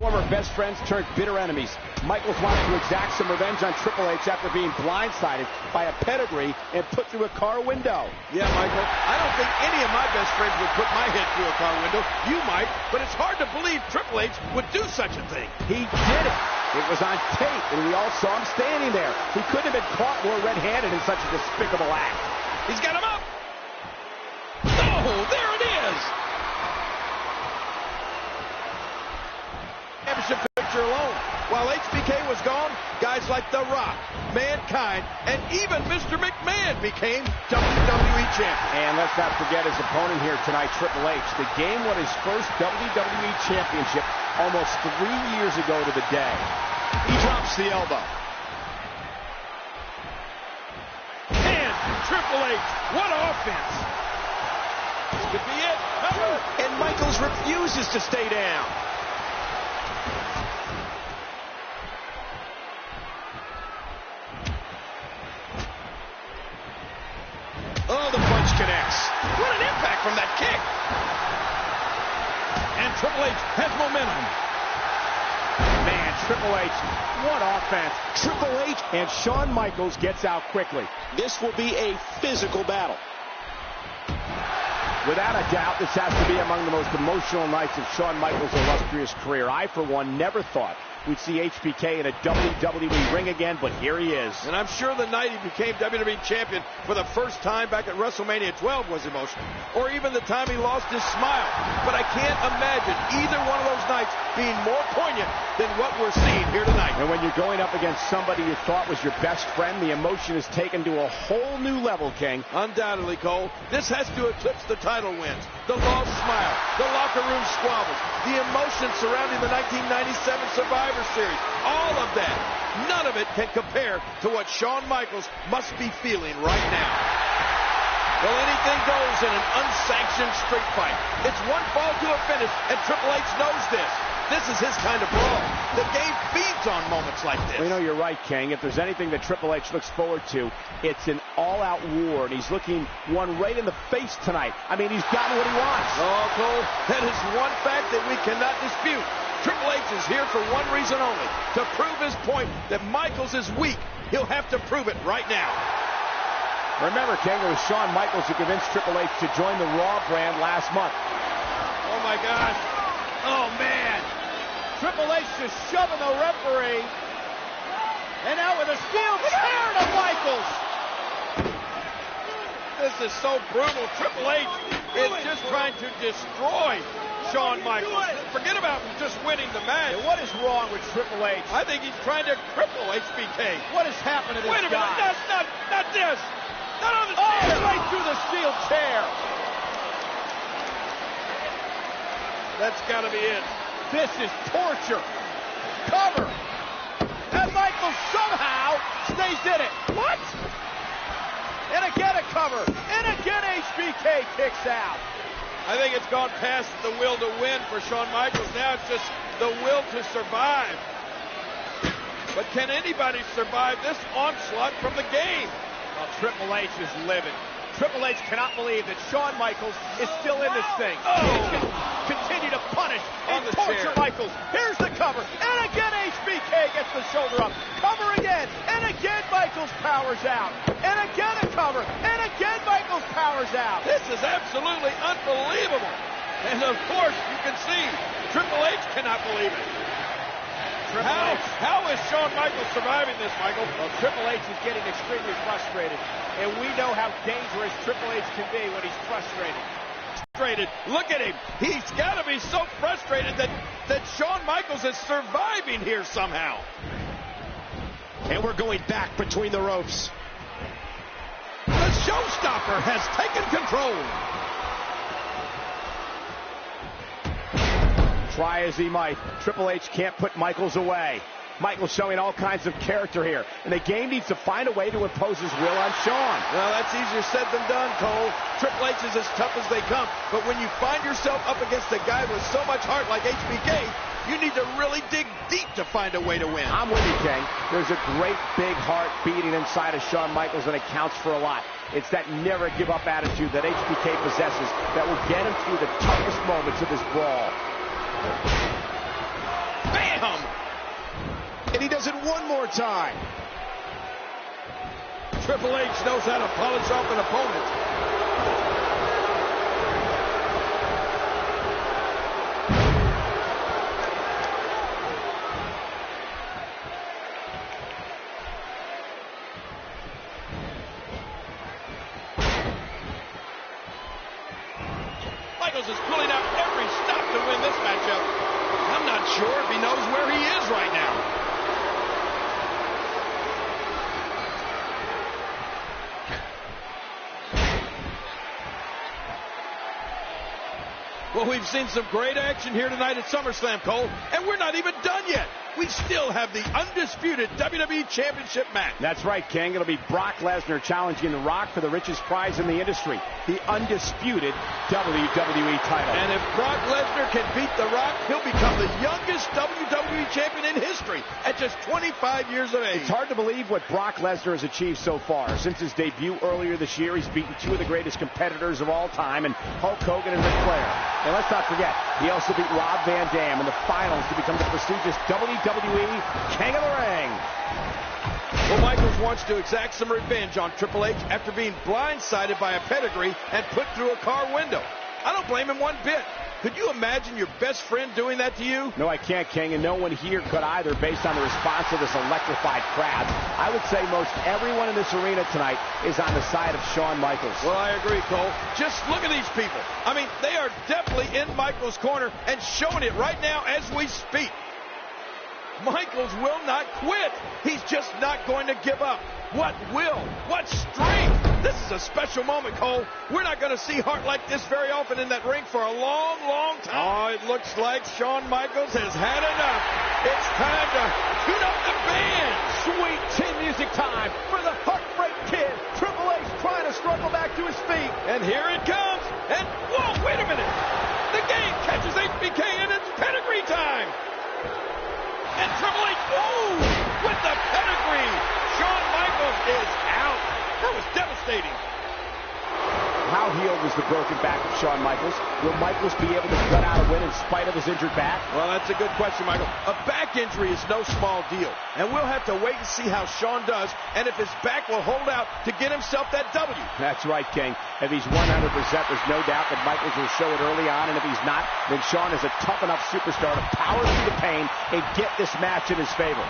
Former best friends turned bitter enemies. Michaels wanted to exact some revenge on Triple H after being blindsided by a pedigree and put through a car window. Yeah, Michael, I don't think any of my best friends would put my head through a car window. You might, but it's hard to believe Triple H would do such a thing. He did it. It was on tape, and we all saw him standing there. He couldn't have been caught more red-handed in such a despicable act. He's got him up. Oh, there it is. Championship picture alone. While HBK was gone, guys like The Rock, Mankind, and even Mr. McMahon became WWE champion. And let's not forget his opponent here tonight, Triple H. The game won his first WWE championship almost 3 years ago to the day. He drops the elbow. And Triple H, what offense. This could be it. Cover. And Michaels refuses to stay down. Oh, the punch connects. What an impact from that kick. And Triple H has momentum. Man, Triple H, what offense. Triple H and Shawn Michaels gets out quickly. This will be a physical battle. Without a doubt, this has to be among the most emotional nights of Shawn Michaels' illustrious career. I, for one, never thought we'd see HBK in a WWE ring again, but here he is. And I'm sure the night he became WWE champion for the first time back at WrestleMania 12 was emotional. Or even the time he lost his smile. But I can't imagine either one of those nights being more poignant than what we're seeing here tonight. And when you're going up against somebody you thought was your best friend, the emotion is taken to a whole new level, King. Undoubtedly, Cole. This has to eclipse the title wins, the lost smile, the locker room squabbles, the emotion surrounding the 1997 Survivor Series. All of that, none of it can compare to what Shawn Michaels must be feeling right now. Well, anything goes in an unsanctioned street fight. It's one fall to a finish, and Triple H knows this. This is his kind of brawl. The game feeds on moments like this. Well, you know, you're right, King. If there's anything that Triple H looks forward to, it's an all-out war, and he's looking one right in the face tonight. I mean, he's gotten what he wants. Oh, Cole, that is one fact that we cannot dispute. Triple H is here for one reason only, to prove his point that Michaels is weak. He'll have to prove it right now. Remember, King, it was Shawn Michaels who convinced Triple H to join the Raw brand last month. Oh, my gosh. Oh, man. Triple H just shoving the referee. And now with a steel chair to Michaels. This is so brutal. Triple H is just trying to destroy Shawn Michaels. Forget about just winning the match. And what is wrong with Triple H? I think he's trying to cripple HBK. What has happened to this guy? Wait a minute. Not this. Not on the steel. Right through the steel chair. That's got to be it. This is torture. Cover. And Michaels somehow stays in it. What? And again a cover. And again HBK kicks out. I think it's gone past the will to win for Shawn Michaels. Now it's just the will to survive. But can anybody survive this onslaught from the game? Well, Triple H is livid. Triple H cannot believe that Shawn Michaels is still in this thing. Oh. He's going to continue to punish and torture Michaels. Here's the cover. And again HBK gets the shoulder up. Cover again. And again Michaels powers out. And again a cover. And again Michaels powers out. This is absolutely unbelievable. And of course, you can see Triple H cannot believe it. How is Shawn Michaels surviving this, Michael? Well, Triple H is getting extremely frustrated. And we know how dangerous Triple H can be when he's frustrated. Look at him. He's got to be so frustrated that Shawn Michaels is surviving here somehow. And we're going back between the ropes. The showstopper has taken control. Try as he might, Triple H can't put Michaels away. Michaels showing all kinds of character here, and the game needs to find a way to impose his will on Shawn. Well, that's easier said than done, Cole. Triple H is as tough as they come, but when you find yourself up against a guy with so much heart like HBK, you need to really dig deep to find a way to win. I'm with you, King. There's a great big heart beating inside of Shawn Michaels, and it counts for a lot. It's that never-give-up attitude that HBK possesses that will get him through the toughest moments of this brawl. one more time. Triple H knows how to polish off an opponent. Michaels is pulling out every stop to win this matchup. I'm not sure if he knows where he is right now. Well, we've seen some great action here tonight at SummerSlam, Cole, and we're not even done yet. We still have the undisputed WWE Championship match. That's right, King. It'll be Brock Lesnar challenging The Rock for the richest prize in the industry, the undisputed WWE title. And if Brock Lesnar can beat The Rock, he'll become the youngest WWE champion in history at just 25 years of age. It's hard to believe what Brock Lesnar has achieved so far. Since his debut earlier this year, he's beaten two of the greatest competitors of all time, and Hulk Hogan and Ric Flair. And let's not forget, he also beat Rob Van Dam in the finals to become the prestigious WWE King of the Ring. Well, Michaels wants to exact some revenge on Triple H after being blindsided by a pedigree and put through a car window. I don't blame him one bit. Could you imagine your best friend doing that to you? No, I can't, King, and no one here could either based on the response of this electrified crowd. I would say most everyone in this arena tonight is on the side of Shawn Michaels. Well, I agree, Cole. Just look at these people. I mean, they are definitely in Michaels' corner and showing it right now as we speak. Michaels will not quit. He's just not going to give up. What will? What strength? This is a special moment, Cole. We're not going to see heart like this very often in that ring for a long, long time. Oh, it looks like Shawn Michaels has had enough. It's time to tune up the band. Sweet chin music time for the Heartbreak Kid. Triple H trying to struggle back to his feet. And here it comes. And, whoa, wait a minute. The game catches HBK and it's pedigree time. And Triple H, oh, with the pedigree. Shawn Michaels is out. That was devastating. How healed was the broken back of Shawn Michaels? Will Michaels be able to gut out a win in spite of his injured back? Well, that's a good question, Michael. A back injury is no small deal. And we'll have to wait and see how Shawn does and if his back will hold out to get himself that W. That's right, King. If he's 100%, there's no doubt that Michaels will show it early on. And if he's not, then Shawn is a tough enough superstar to power through the pain and get this match in his favor.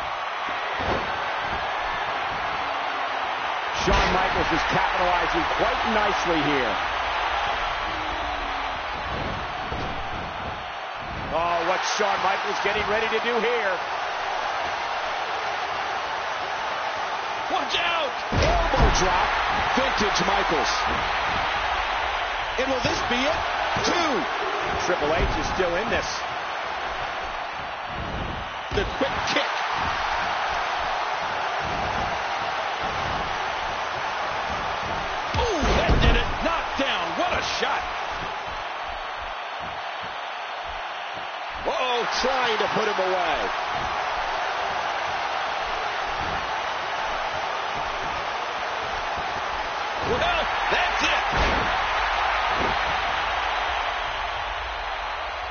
Shawn Michaels is capitalizing quite nicely here. Oh, what's Shawn Michaels getting ready to do here? Watch out! Elbow drop. Vintage Michaels. And will this be it? 2. Triple H is still in this. The quick kick. Shot. Whoa, trying to put him away. Well, that's it.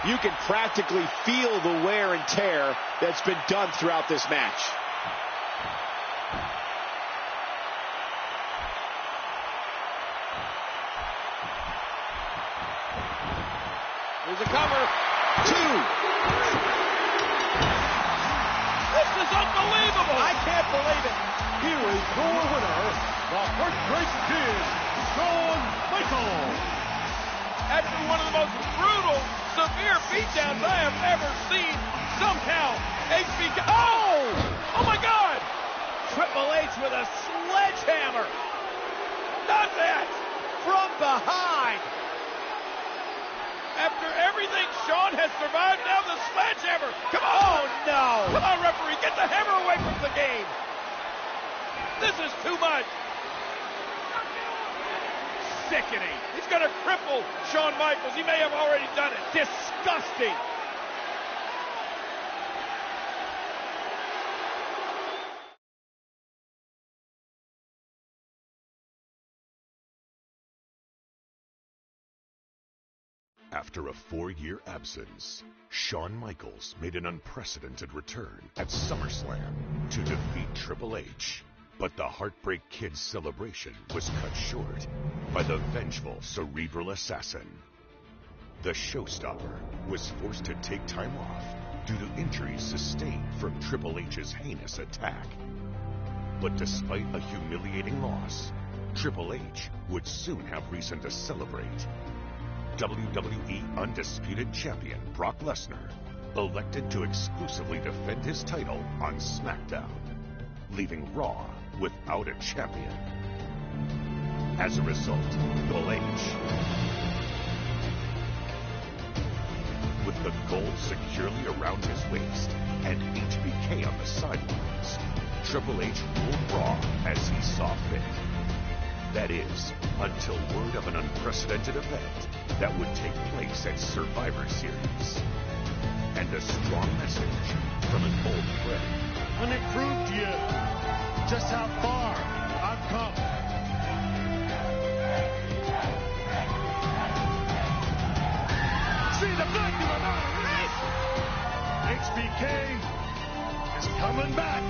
You can practically feel the wear and tear that's been done throughout this match. Here's a cover. 2. This is unbelievable. I can't believe it. Here is your winner, the Heartbreak Kid, Shawn Michaels. After one of the most brutal, severe beatdowns I have ever seen, somehow HBK. Oh! Oh my God! Triple H with a sledgehammer. Not that! From behind. After everything Shawn has survived, now the sledgehammer. Come on! Oh no! Come on, referee, get the hammer away from the game. This is too much. Sickening. He's going to cripple Shawn Michaels. He may have already done it. Disgusting. After a 4-year absence, Shawn Michaels made an unprecedented return at SummerSlam to defeat Triple H. But the Heartbreak Kid's celebration was cut short by the vengeful cerebral assassin. The showstopper was forced to take time off due to injuries sustained from Triple H's heinous attack. But despite a humiliating loss, Triple H would soon have reason to celebrate. WWE Undisputed Champion Brock Lesnar elected to exclusively defend his title on SmackDown, leaving Raw without a champion. As a result, Triple H, with the gold securely around his waist and HBK on the sidelines, Triple H ruled Raw as he saw fit. That is, until word of an unprecedented event that would take place at Survivor Series. And a strong message from an old friend. And it proved to you just how far I've come. See the blood to another race. HBK is coming back.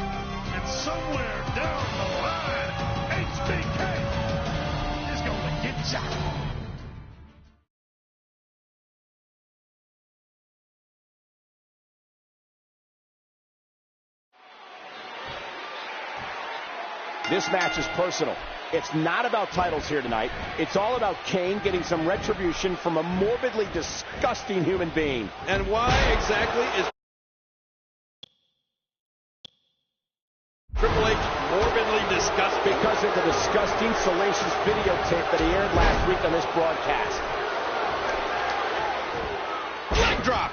And somewhere down the line, HBK is going to get shot. This match is personal. It's not about titles here tonight. It's all about Kane getting some retribution from a morbidly disgusting human being. And why exactly is Triple H morbidly disgusting? Because of the disgusting, salacious videotape that he aired last week on this broadcast. Leg drop.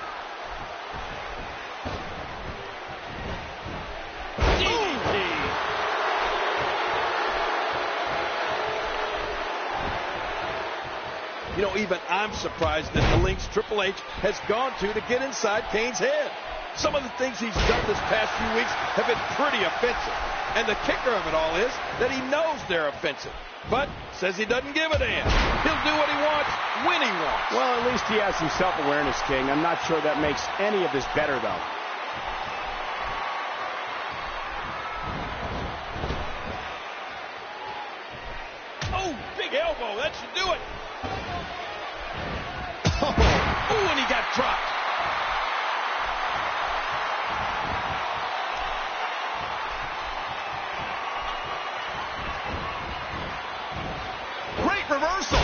You know, even I'm surprised at the lengths Triple H has gone to get inside Kane's head. Some of the things he's done this past few weeks have been pretty offensive. And the kicker of it all is that he knows they're offensive, but says he doesn't give a damn. He'll do what he wants, when he wants. Well, at least he has some self-awareness, King. I'm not sure that makes any of this better, though. Oh, big elbow. That should do it. Oh, and he got dropped. Great reversal.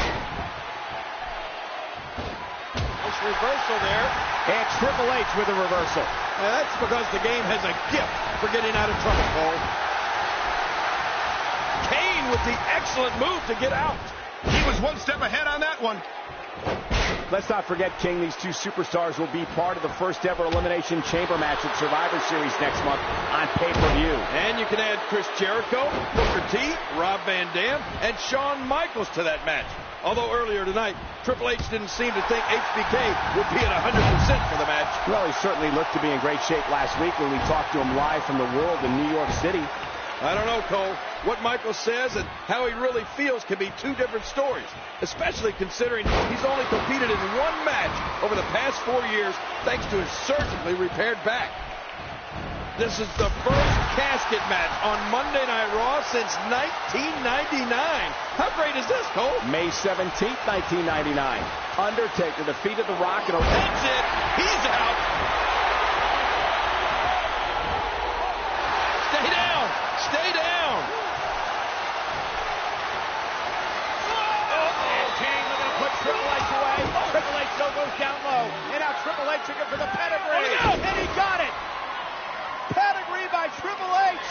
Nice reversal there. And Triple H with a reversal. Now, that's because the game has a gift for getting out of trouble, Cole. Kane with the excellent move to get out. He was one step ahead on that one. Let's not forget, King, these two superstars will be part of the first ever Elimination Chamber match at Survivor Series next month on pay-per-view. And you can add Chris Jericho, Booker T, Rob Van Dam, and Shawn Michaels to that match. Although earlier tonight, Triple H didn't seem to think HBK would be at 100% for the match. Well, he certainly looked to be in great shape last week when we talked to him live from the World in New York City. I don't know, Cole. What Michael says and how he really feels can be two different stories, especially considering he's only competed in one match over the past 4 years thanks to his surgically repaired back. This is the first casket match on Monday Night Raw since 1999. How great is this, Cole? May 17th, 1999. Undertaker defeated The Rock in a... That's it. He's out. Stay down. Stay down. King looking to put Triple H away. Triple H still goes down low. And now Triple H looking for the pedigree. Oh, and he got it. Pedigree by Triple H.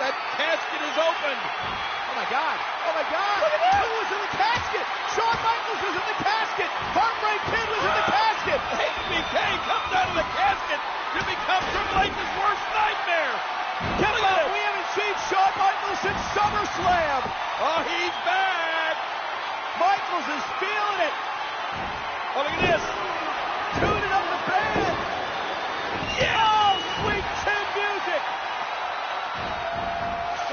That casket is open. Oh, my God. Oh, my God. Look at that. Who was in the casket? Shawn Michaels was in the casket. Heartbreak Kid was in the casket. HBK comes out of the casket to become Triple H's worst nightmare. We haven't seen Shawn Michaels since SummerSlam. Oh, he's back. Michaels is feeling it. Oh, look at this. Tuning up the band. Yeah. Oh, sweet chin music.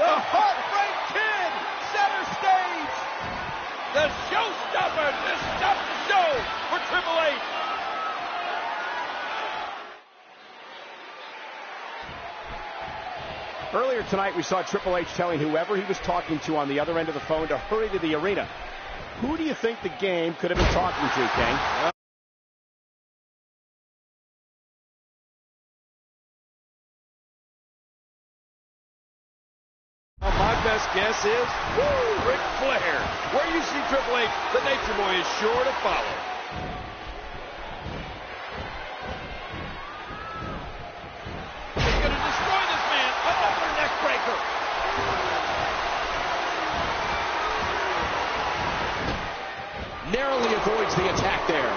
The Heartbreak Kid, center stage. The showstopper, this Earlier tonight, we saw Triple H telling whoever he was talking to on the other end of the phone to hurry to the arena. Who do you think the game could have been talking to, King? My best guess is, Ric Flair. Where you see Triple H, the Nature Boy is sure to follow. He's going to destroy this man. Another neck breaker. Narrowly avoids the attack there.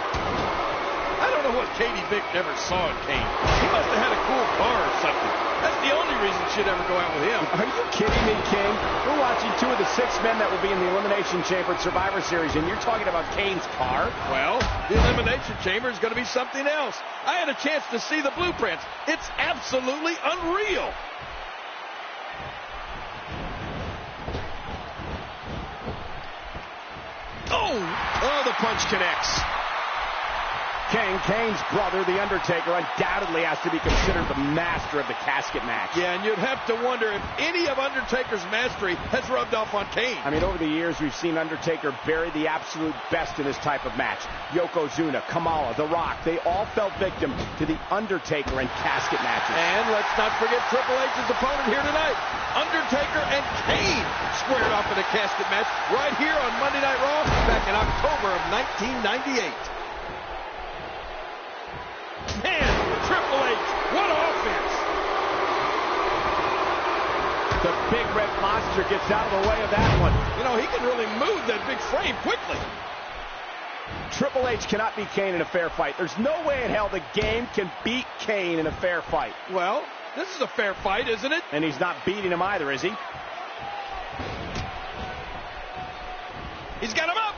I don't know what Katie Vick ever saw in Kane. He must have had a cool car or something. That's the only reason she'd ever go out with him. Are you kidding me, King? We're watching two of the 6 men that will be in the Elimination Chamber at Survivor Series, and you're talking about Kane's car? Well, the Elimination Chamber is going to be something else. I had a chance to see the blueprints. It's absolutely unreal. Oh, the punch connects. Kane's brother, The Undertaker, undoubtedly has to be considered the master of the casket match. Yeah, and you'd have to wonder if any of Undertaker's mastery has rubbed off on Kane. I mean, over the years, we've seen Undertaker bury the absolute best in this type of match. Yokozuna, Kamala, The Rock, they all fell victim to The Undertaker and casket matches. And let's not forget Triple H's opponent here tonight. Undertaker and Kane squared off in a casket match right here on Monday Night Raw back in October of 1998. Man, Triple H, what offense! The big red monster gets out of the way of that one. You know, he can really move that big frame quickly. Triple H cannot beat Kane in a fair fight. There's no way in hell the game can beat Kane in a fair fight. Well, this is a fair fight, isn't it? And he's not beating him either, is he? He's got him up!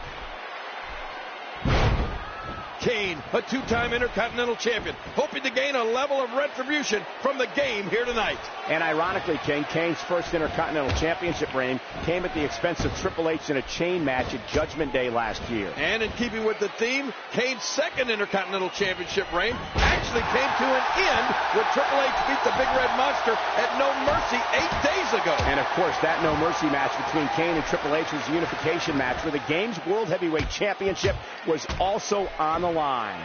Kane, a 2-time Intercontinental Champion, hoping to gain a level of retribution from the game here tonight. And ironically, Kane's first Intercontinental Championship reign came at the expense of Triple H in a chain match at Judgment Day last year. And in keeping with the theme, Kane's second Intercontinental Championship reign actually came to an end when Triple H beat the Big Red Monster at No Mercy 8 days ago. And of course, that No Mercy match between Kane and Triple H was a unification match where the game's World Heavyweight Championship was also on the line.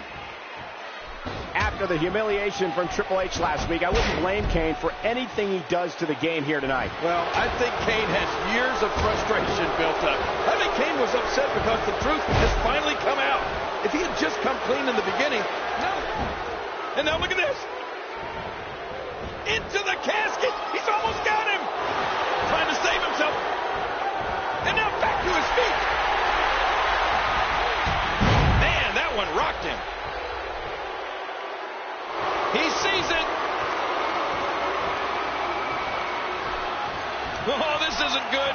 After the humiliation from Triple H last week, I wouldn't blame Kane for anything he does to the game here tonight. Well, I think Kane has years of frustration built up. I think Kane was upset because the truth has finally come out. If he had just come clean in the beginning, no. And now look at this. Into the casket. He's almost got him. Trying to save himself. And now back to his feet. Man, that one rocked him. He sees it. Oh, this isn't good.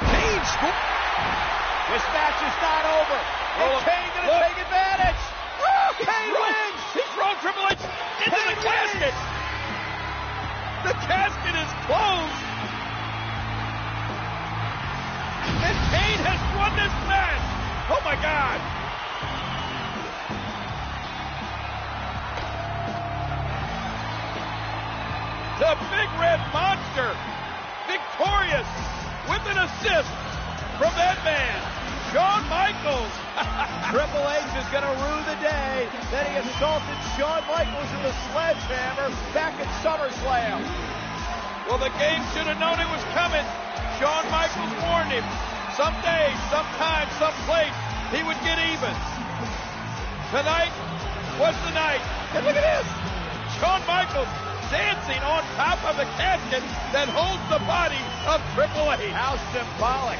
Kane scored. This match is not over. And Kane going to take advantage. Oh, Kane wins. He's thrown Triple H into the casket. The casket is closed. And Kane has won this match. Oh, my God. The Big Red Monster, victorious with an assist from that man, Shawn Michaels. Triple H is going to rue the day that he assaulted Shawn Michaels in the sledgehammer back at SummerSlam. Well, the game should have known it was coming. Shawn Michaels warned him. Someday, sometime, someplace, he would get even. Tonight was the night. And look at this. Shawn Michaels dancing on top of the casket that holds the body of Triple H. How symbolic.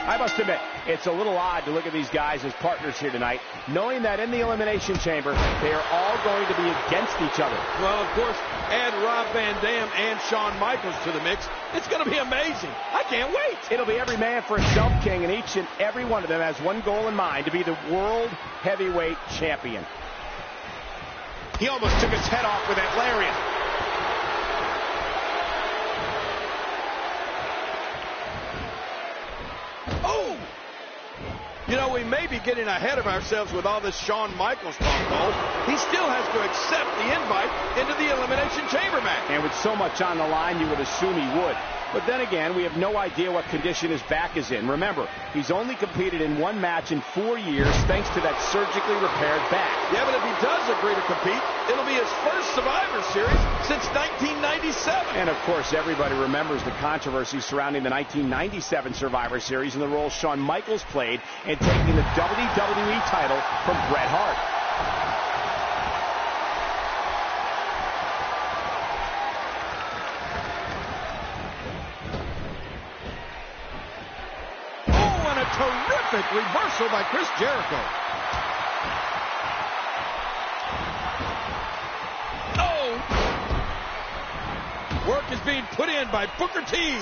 I must admit, it's a little odd to look at these guys as partners here tonight, knowing that in the Elimination Chamber, they are all going to be against each other. Well, of course, add Rob Van Dam and Shawn Michaels to the mix. It's going to be amazing. I can't wait. It'll be every man for himself, King, and each and every one of them has one goal in mind, to be the World Heavyweight Champion. He almost took his head off with that lariat. Oh! You know, we may be getting ahead of ourselves with all this Shawn Michaels talk, Cole. He still has to accept the invite into the Elimination Chamber match. And with so much on the line, you would assume he would. But then again, we have no idea what condition his back is in. Remember, he's only competed in one match in 4 years thanks to that surgically repaired back. Yeah, but if he does agree to compete, it'll be his first Survivor Series since 1997. And, of course, everybody remembers the controversy surrounding the 1997 Survivor Series and the role Shawn Michaels played in taking the WWE title from Bret Hart. Terrific reversal by Chris Jericho. Oh! Work is being put in by Booker T.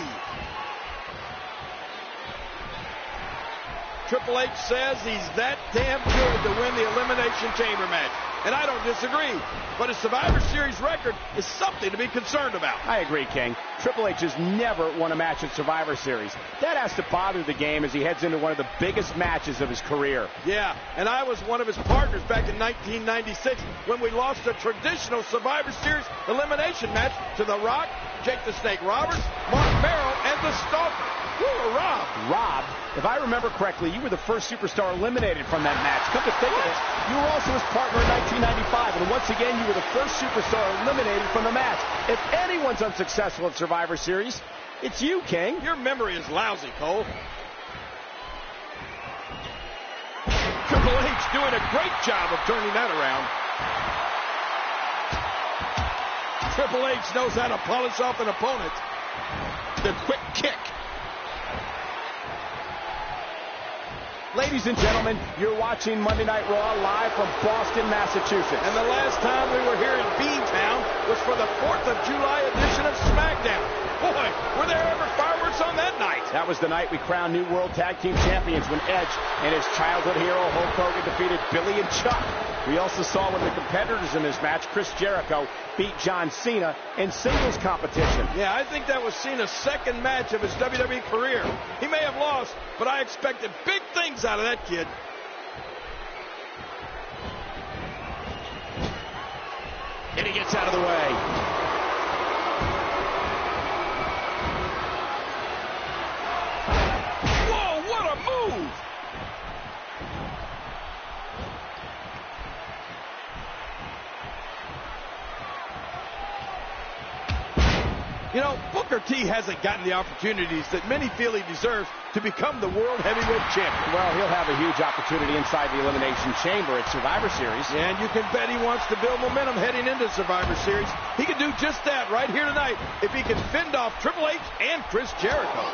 Triple H says he's that damn good to win the Elimination Chamber match. And I don't disagree. But his Survivor Series record is something to be concerned about. I agree, King. Triple H has never won a match at Survivor Series. That has to bother the game as he heads into one of the biggest matches of his career. Yeah, and I was one of his partners back in 1996 when we lost a traditional Survivor Series elimination match to The Rock, Jake the Snake Roberts, Mark Merrill, and The Stalker. Woo, Rob. Rob, if I remember correctly, you were the first superstar eliminated from that match. Come to think of it, you were also his partner in 1995, and once again, you were the first superstar eliminated from the match. If anyone's unsuccessful at Survivor Series, it's you, King. Your memory is lousy, Cole. Triple H doing a great job of turning that around. Triple H knows how to polish off an opponent. The quick kick. Ladies and gentlemen, you're watching Monday Night Raw live from Boston, Massachusetts. And the last time we were here in Beantown was for the 4th of July edition of SmackDown. Boy, were there ever fireworks on that night. That was the night we crowned new World Tag Team Champions when Edge and his childhood hero Hulk Hogan defeated Billy and Chuck. We also saw one of the competitors in this match, Chris Jericho, beat John Cena in singles competition. Yeah, I think that was Cena's second match of his WWE career. He may have lost, but I expected big things out of that kid. And he gets out of the way. You know, Booker T hasn't gotten the opportunities that many feel he deserves to become the World Heavyweight Champion. Well, he'll have a huge opportunity inside the Elimination Chamber at Survivor Series. And you can bet he wants to build momentum heading into Survivor Series. He can do just that right here tonight if he can fend off Triple H and Chris Jericho.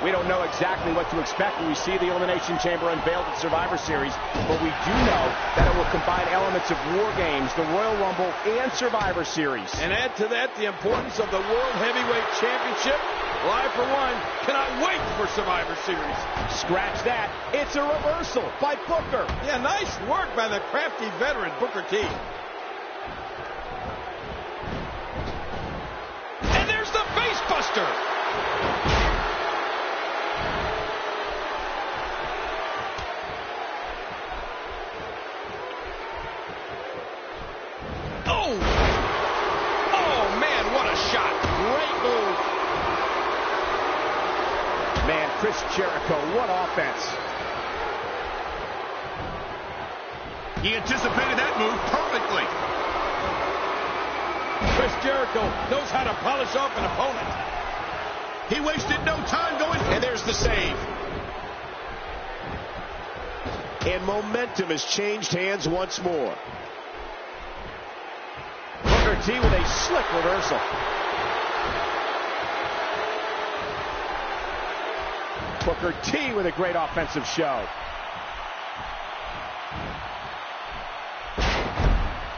We don't know exactly what to expect when we see the Elimination Chamber unveiled at Survivor Series, but we do know that it will combine elements of War Games, the Royal Rumble, and Survivor Series. And add to that the importance of the World Heavyweight Championship. Well, I, for one, cannot wait for Survivor Series. Scratch that. It's a reversal by Booker. Yeah, nice work by the crafty veteran Booker T. And there's the face buster. Chris Jericho, what offense. He anticipated that move perfectly. Chris Jericho knows how to polish off an opponent. He wasted no time going, and there's the save. And momentum has changed hands once more. Booker T with a slick reversal. Booker T with a great offensive show.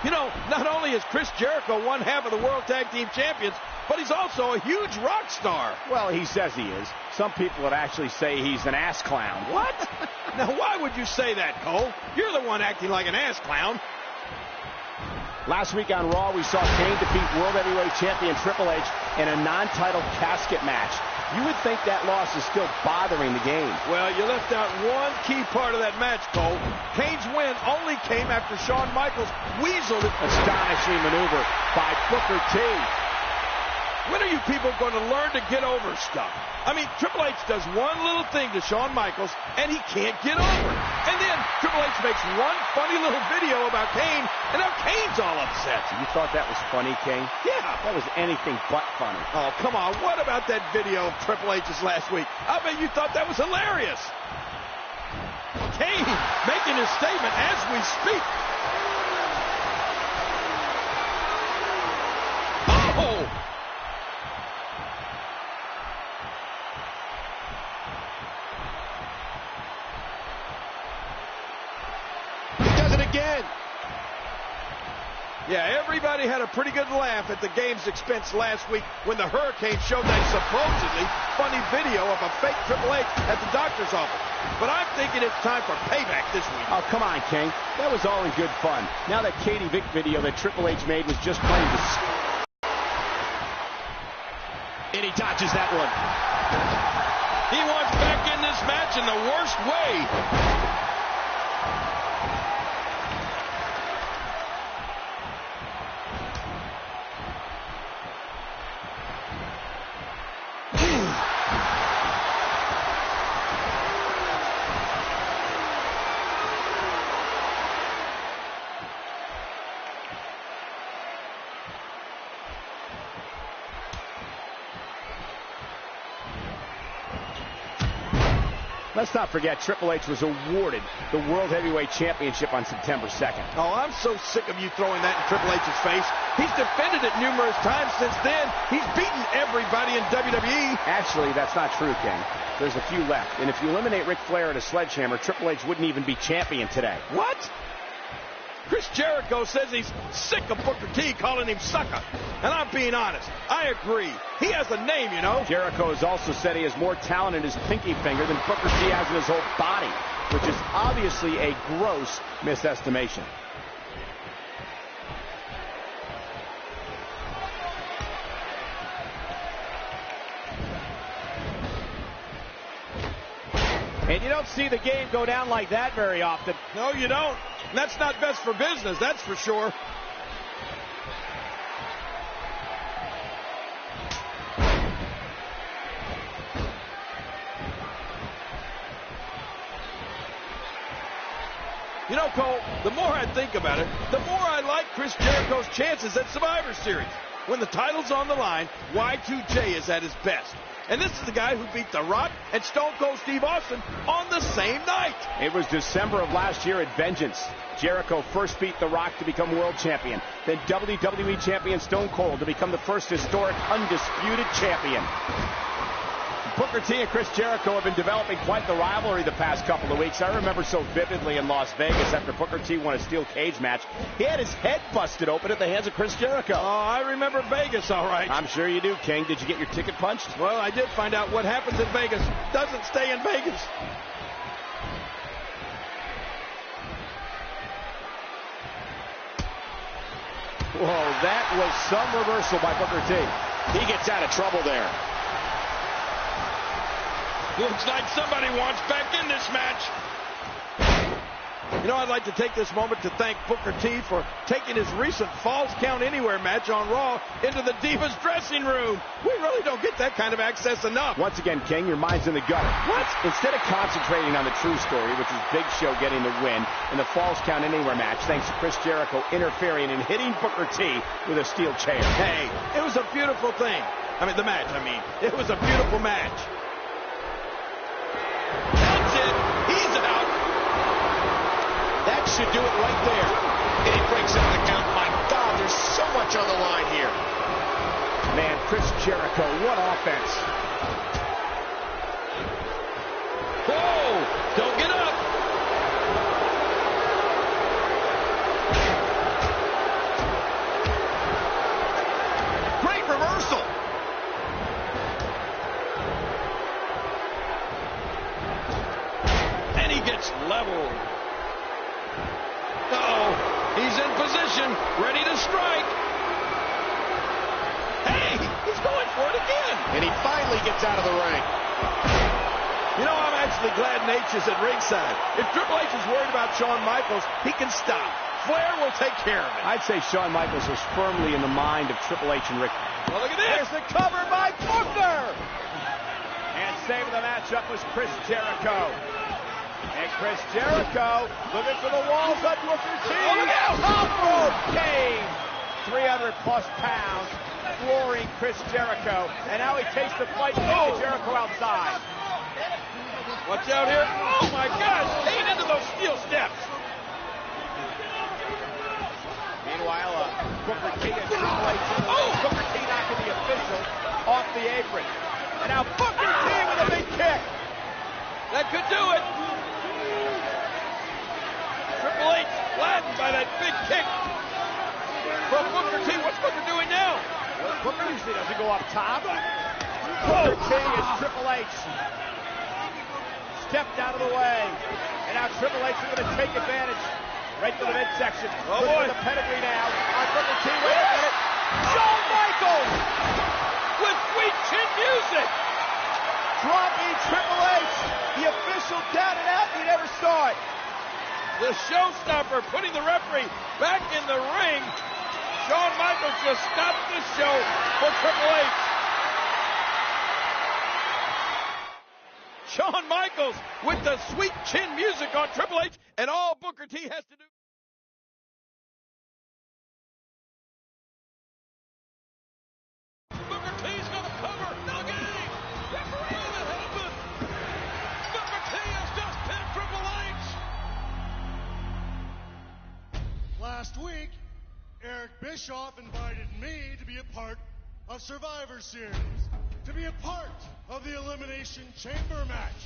You know, not only is Chris Jericho one half of the World Tag Team Champions, but he's also a huge rock star. Well, he says he is. Some people would actually say he's an ass clown. What? Now, why would you say that, Cole? You're the one acting like an ass clown. Last week on Raw, we saw Kane defeat World Heavyweight Champion Triple H in a non-title casket match. You would think that loss is still bothering the game. Well, you left out one key part of that match, Cole. Kane's win only came after Shawn Michaels weaseled it. Astonishing maneuver by Booker T. When are you people going to learn to get over stuff? I mean, Triple H does one little thing to Shawn Michaels, and he can't get over it. And then Triple H makes one funny little video about Kane, and now Kane's all upset. You thought that was funny, King? Yeah. That was anything but funny. Oh, come on. What about that video of Triple H's last week? I bet you thought that was hilarious. Kane making his statement as we speak. Oh! Again. Yeah, everybody had a pretty good laugh at the game's expense last week when the Hurricane showed that supposedly funny video of a fake Triple H at the doctor's office. But I'm thinking it's time for payback this week. Oh, come on, King. That was all in good fun. Now that Katie Vick video that Triple H made was just plain and he dodges that one. He wants back in this match in the worst way. Let's not forget, Triple H was awarded the World Heavyweight Championship on September 2nd. Oh, I'm so sick of you throwing that in Triple H's face. He's defended it numerous times since then. He's beaten everybody in WWE. Actually, that's not true, King. There's a few left. And if you eliminate Ric Flair at a sledgehammer, Triple H wouldn't even be champion today. What? Chris Jericho says he's sick of Booker T calling him sucker. And I'm being honest. I agree. He has a name, you know. Jericho has also said he has more talent in his pinky finger than Booker T has in his whole body, which is obviously a gross misestimation. And you don't see the game go down like that very often. No, you don't. And that's not best for business, that's for sure. You know, Cole, the more I think about it, the more I like Chris Jericho's chances at Survivor Series. When the title's on the line, Y2J is at his best. And this is the guy who beat The Rock and Stone Cold Steve Austin on the same night. It was December of last year at Vengeance. Jericho first beat The Rock to become world champion. Then WWE champion Stone Cold to become the first historic undisputed champion. Booker T and Chris Jericho have been developing quite the rivalry the past couple of weeks. I remember so vividly in Las Vegas after Booker T won a steel cage match. He had his head busted open at the hands of Chris Jericho. Oh, I remember Vegas, all right. I'm sure you do, King. Did you get your ticket punched? Well, I did find out what happens in Vegas doesn't stay in Vegas. Whoa, that was some reversal by Booker T. He gets out of trouble there. Looks like somebody wants back in this match. You know, I'd like to take this moment to thank Booker T for taking his recent Falls Count Anywhere match on Raw into the Divas dressing room. We really don't get that kind of access enough. Once again, King, your mind's in the gutter. What? Instead of concentrating on the true story, which is Big Show getting the win in the Falls Count Anywhere match, thanks to Chris Jericho interfering and hitting Booker T with a steel chair. Hey, it was a beautiful thing. The match. It was a beautiful match. That's it. He's out. That should do it right there. And he breaks out the count. My God, there's so much on the line here. Man, Chris Jericho, what offense. Whoa! Don't get up! Great reversal. And he gets leveled. Uh-oh. He's in position, ready to strike. Hey, he's going for it again. And he finally gets out of the ring. You know, I'm actually glad Nate is at ringside. If Triple H is worried about Shawn Michaels, he can stop. Flair will take care of it. I'd say Shawn Michaels was firmly in the mind of Triple H and Rick. Well, look at this. There's the cover by Booker. And saving the matchup was Chris Jericho. And Chris Jericho looking for the walls on Booker T. Oh, look out. Top rope Kane. 300-plus pounds, flooring Chris Jericho. And now he takes the fight to Jericho outside. Watch out here. Oh, my gosh. Kane into those steel steps. Meanwhile, Booker T and Triple H in the ring. Booker T knocking the official off the apron. And now Booker T with a big kick. That could do it. Triple H flattened by that big kick from Booker T. What's Booker doing now? Well, Booker usually doesn't go up top. Booker T is Triple H. Stepped out of the way. And now Triple H is going to take advantage. Right to the midsection. Oh, boy. The pedigree now. On Booker T. Wait a minute. Shawn Michaels With sweet chin music. dropping Triple H. The official counted out. You never saw it. The showstopper putting the referee back in the ring. Shawn Michaels just stopped the show for Triple H. Shawn Michaels with the sweet chin music on Triple H, and all Booker T has to do. Booker T's gonna cover. No game. Referee that happened. Booker T has just pinned Triple H. Last week, Eric Bischoff invited me to be a part of Survivor Series, to be a part of the Elimination Chamber match,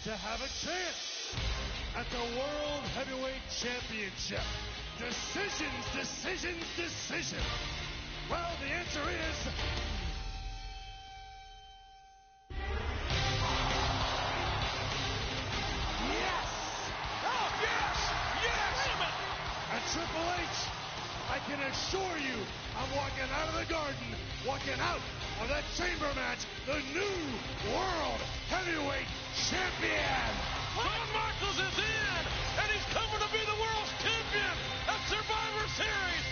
to have a chance at the World Heavyweight Championship. Decisions, decisions, decisions. Well, the answer is... yes! Oh, yes! Yes! At Triple H, I can assure you, I'm walking out of the garden, walking out of that chamber match, the new World Heavyweight Champion! Shawn Michaels is in, and he's coming to be the world's champion at Survivor Series.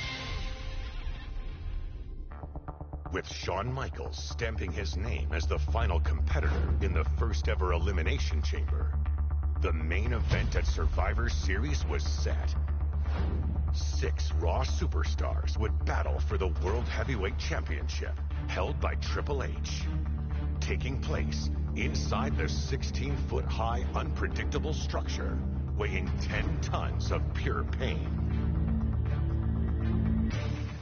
With Shawn Michaels stamping his name as the final competitor in the first ever Elimination Chamber, the main event at Survivor Series was set. 6 Raw superstars would battle for the World Heavyweight Championship, held by Triple H, taking place inside the 16-foot-high unpredictable structure, weighing 10 tons of pure pain.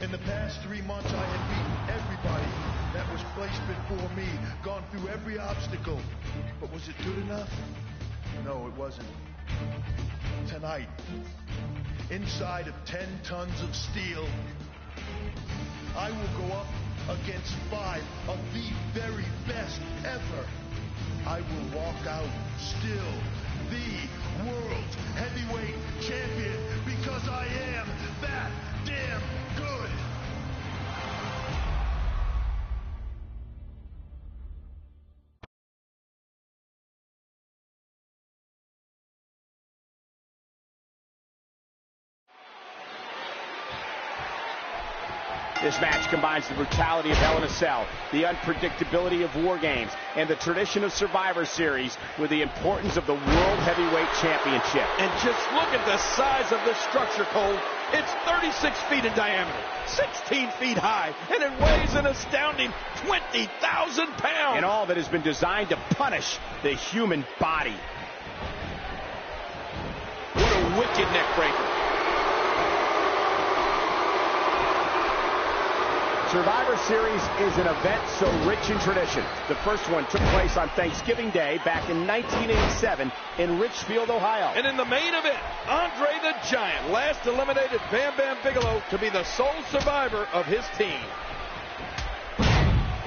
In the past 3 months, I had beaten everybody that was placed before me, gone through every obstacle. But was it good enough? No, it wasn't. Tonight, inside of 10 tons of steel, I will go up against 5 of the very best ever. I will walk out still the World Heavyweight Champion because I am that damn good. This match combines the brutality of Hell in a Cell, the unpredictability of War Games, and the tradition of Survivor Series with the importance of the World Heavyweight Championship. And just look at the size of this structure, Cole. It's 36 feet in diameter, 16 feet high, and it weighs an astounding 20,000 pounds. And all that has been designed to punish the human body. What a wicked neck breaker. Survivor Series is an event so rich in tradition. The first one took place on Thanksgiving Day back in 1987 in Richfield, Ohio. And in the main event, Andre the Giant last eliminated Bam Bam Bigelow to be the sole survivor of his team.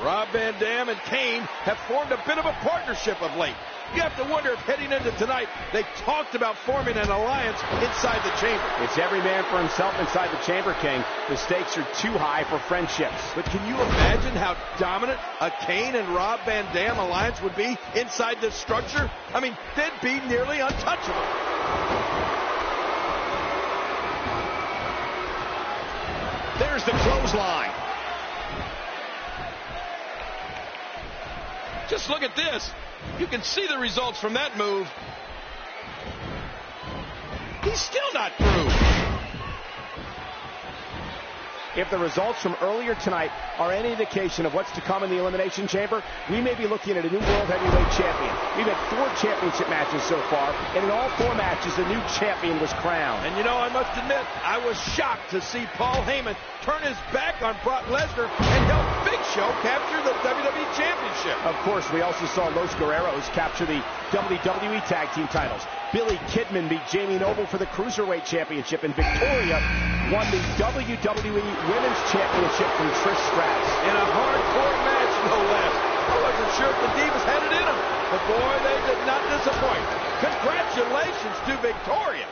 Rob Van Dam and Kane have formed a bit of a partnership of late. You have to wonder if heading into tonight, they talked about forming an alliance inside the chamber. It's every man for himself inside the chamber, King. The stakes are too high for friendships. But can you imagine how dominant a Kane and Rob Van Dam alliance would be inside this structure? I mean, they'd be nearly untouchable. There's the clothesline. Just look at this. You can see the results from that move. He's still not through. If the results from earlier tonight are any indication of what's to come in the Elimination Chamber, we may be looking at a new World Heavyweight Champion. We've had 4 championship matches so far, and in all 4 matches, the new champion was crowned. And you know, I must admit, I was shocked to see Paul Heyman turn his back on Brock Lesnar and help Big Show capture the WWE Championship. Of course, we also saw Los Guerreros capture the WWE Tag Team titles. Billy Kidman beat Jamie Noble for the Cruiserweight Championship, and Victoria won the WWE Women's Championship from Trish Stratus. In a hardcore match, no less. I wasn't sure if the Divas had it in them, but boy, they did not disappoint. Congratulations to Victoria.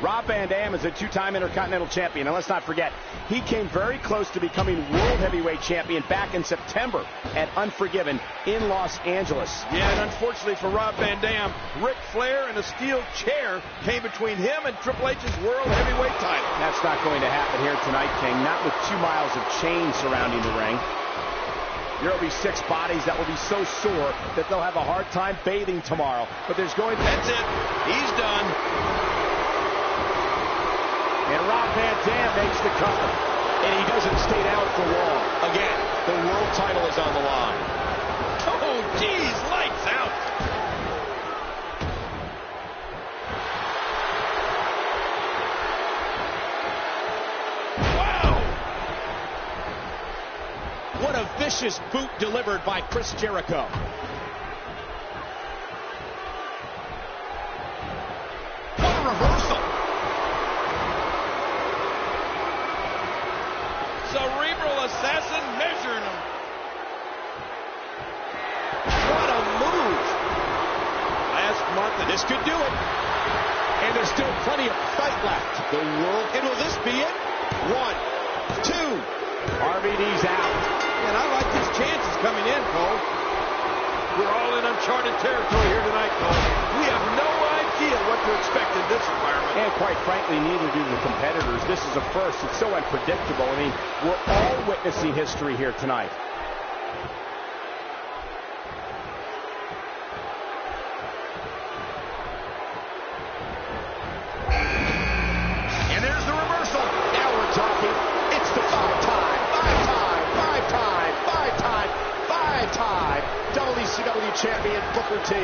Rob Van Dam is a 2-time Intercontinental Champion, and let's not forget, he came very close to becoming World Heavyweight Champion back in September at Unforgiven in Los Angeles. Yeah, and unfortunately for Rob Van Dam, Ric Flair and a steel chair came between him and Triple H's World Heavyweight title. That's not going to happen here tonight, King, not with 2 miles of chain surrounding the ring. There will be 6 bodies that will be so sore that they'll have a hard time bathing tomorrow. But there's going to... That's it. He's done. And Rob Van Dam makes the cover. And he doesn't stay down for long. Again, the world title is on the line. Oh, geez, lights out. Wow. What a vicious boot delivered by Chris Jericho. What a reversal. Cerebral assassin measuring him. What a move. Last month, and This could do it. And there's still plenty of fight left. The world, and will this be it? 1, 2. RVD's out. and I like his chances coming in, Cole. We're all in uncharted territory here tonight, Cole. We have no idea what to expect in this environment. And quite frankly, neither do the competitors. This is a first. It's so unpredictable. I mean, we're all witnessing history here tonight. And there's the reversal. Now we're talking. It's the five-time WCW champion Booker T.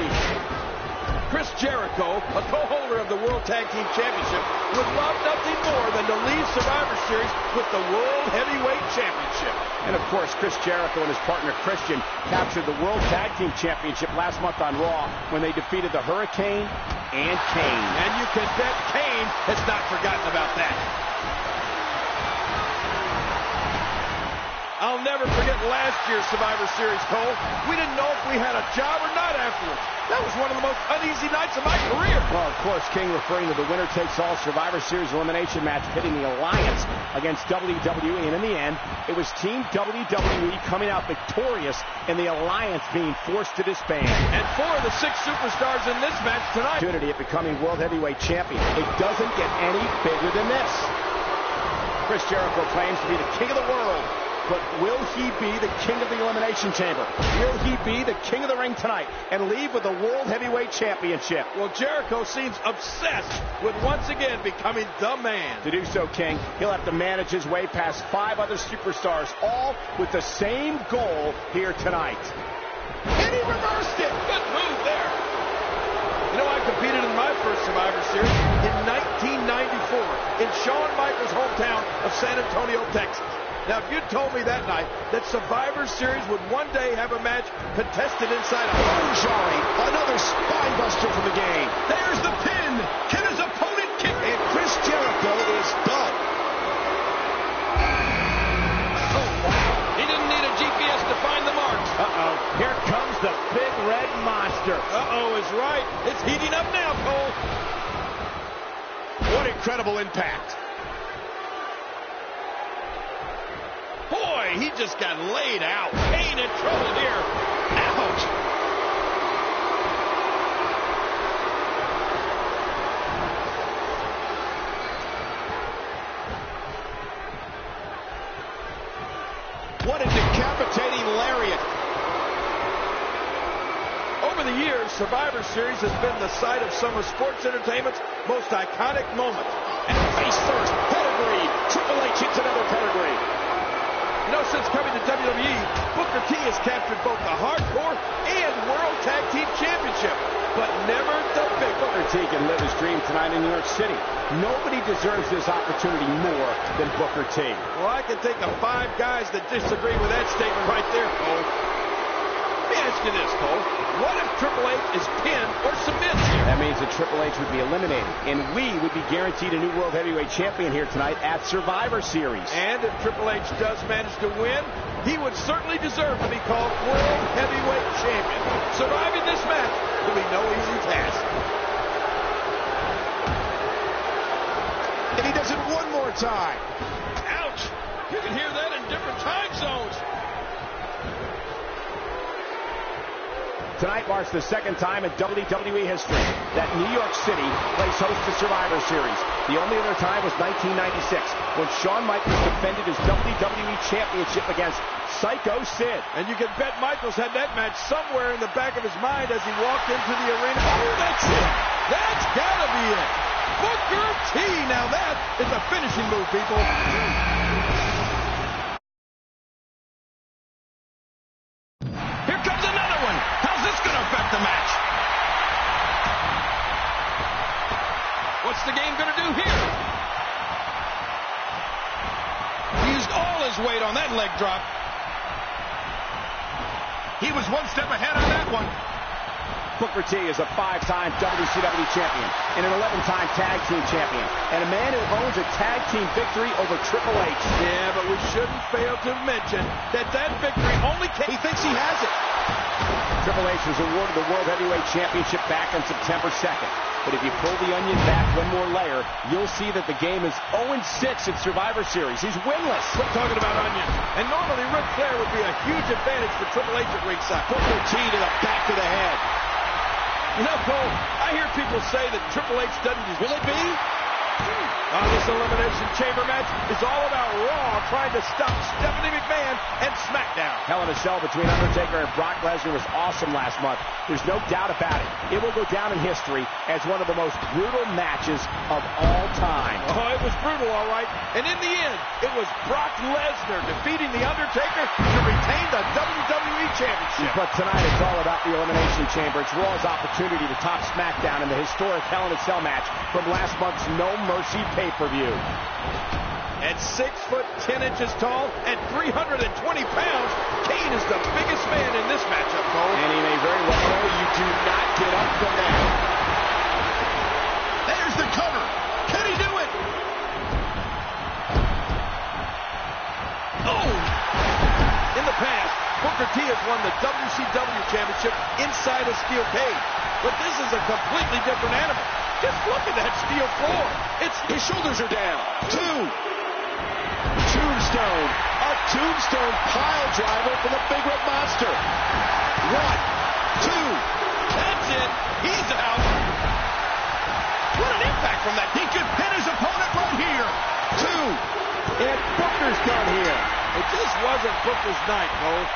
Chris Jericho, a co-holder of the World Tag Team Championship, would love nothing more than to leave Survivor Series with the World Heavyweight Championship. And of course, Chris Jericho and his partner Christian captured the World Tag Team Championship last month on Raw when they defeated the Hurricane and Kane. And you can bet Kane has not forgotten about that. I'll never forget last year's Survivor Series, Cole. We didn't know if we had a job or not afterwards. That was one of the most uneasy nights of my career. Well, of course, King referring to the winner-takes-all Survivor Series elimination match pitting the Alliance against WWE. And in the end, it was Team WWE coming out victorious and the Alliance being forced to disband. And 4 of the 6 superstars in this match tonight. Opportunity at becoming World Heavyweight Champion. It doesn't get any bigger than this. Chris Jericho claims to be the king of the world. But will he be the king of the Elimination Chamber? Will he be the king of the ring tonight and leave with the World Heavyweight Championship? Well, Jericho seems obsessed with once again becoming the man. To do so, King, he'll have to manage his way past 5 other superstars, all with the same goal here tonight. And he reversed it. Good move there. You know, I competed in my first Survivor Series in 1994 in Shawn Michaels' hometown of San Antonio, Texas. Now, if you told me that night that Survivor Series would one day have a match contested inside a Jari, another spine buster from the game. There's the pin. Can his opponent kick? And Chris Jericho is done. Oh, wow. He didn't need a GPS to find the marks. Uh-oh. Here comes the big red monster. Uh-oh is right. It's heating up now, Cole. What incredible impact. Boy, he just got laid out. Kane in trouble here. Ouch. What a decapitating lariat. Over the years, Survivor Series has been the site of some of sports entertainment's most iconic moments. And face first, pedigree. Triple H hits another pedigree. You know, since coming to WWE, Booker T has captured both the Hardcore and World Tag Team Championship, but never the big one. Booker T can live his dream tonight in New York City. Nobody deserves this opportunity more than Booker T. Well, I can think of 5 guys that disagree with that statement right there, Cole. Let me ask you this, Cole. What if Triple H is pinned or submits here? That means that Triple H would be eliminated, and we would be guaranteed a new World Heavyweight Champion here tonight at Survivor Series. And if Triple H does manage to win, he would certainly deserve to be called World Heavyweight Champion. Surviving this match will be no easy task. And he does it one more time. Ouch! You can hear that in different time zones. Tonight marks the second time in WWE history that New York City plays host to Survivor Series. The only other time was 1996, when Shawn Michaels defended his WWE Championship against Psycho Sid. And you can bet Michaels had that match somewhere in the back of his mind as he walked into the arena. Oh, that's it! That's gotta be it! Booker T! Now that is a finishing move, people. Here comes another one. How's this gonna affect the match? What's the game gonna do here? He used all his weight on that leg drop. He was one step ahead on that one. Booker T is a 5-time WCW champion and an 11-time tag team champion, and a man who owns a tag team victory over Triple H. Yeah, but we shouldn't fail to mention that victory only came... He thinks he has it. Triple H was awarded the World Heavyweight Championship back on September 2nd. But if you pull the onion back one more layer, you'll see that the game is 0-6 at Survivor Series. He's winless. We're talking about onions. And normally Ric Flair would be a huge advantage for Triple H at ringside. Booker T to the back of the head. You know, Cole, I hear people say that Triple H doesn't... Will it be? This Elimination Chamber match is all about Raw trying to stop Stephanie McMahon and SmackDown. Hell in a Cell between Undertaker and Brock Lesnar was awesome last month. There's no doubt about it. It will go down in history as one of the most brutal matches of all time. Oh, it was brutal, all right. And in the end, it was Brock Lesnar defeating The Undertaker to retain the WWE Championship. But tonight it's all about the Elimination Chamber. It's Raw's opportunity to top SmackDown in the historic Hell in a Cell match from last month's No Mercy pay-per-view. At 6'10" tall and 320 pounds, Kane is the biggest man in this matchup, Cole. And he may very well... Oh, you do not get up from that. There's the cover. Can he do it? Oh! In the past, Booker T has won the WCW Championship inside a steel cage. But this is a completely different animal. Just look at that steel floor. His shoulders are down. 2. Tombstone. A tombstone pile driver for the Big Red Monster. 1, 2. That's it. He's out. What an impact from that. He could pin his opponent right here. 2. And Booker's done here. It just wasn't Booker's night, Cole.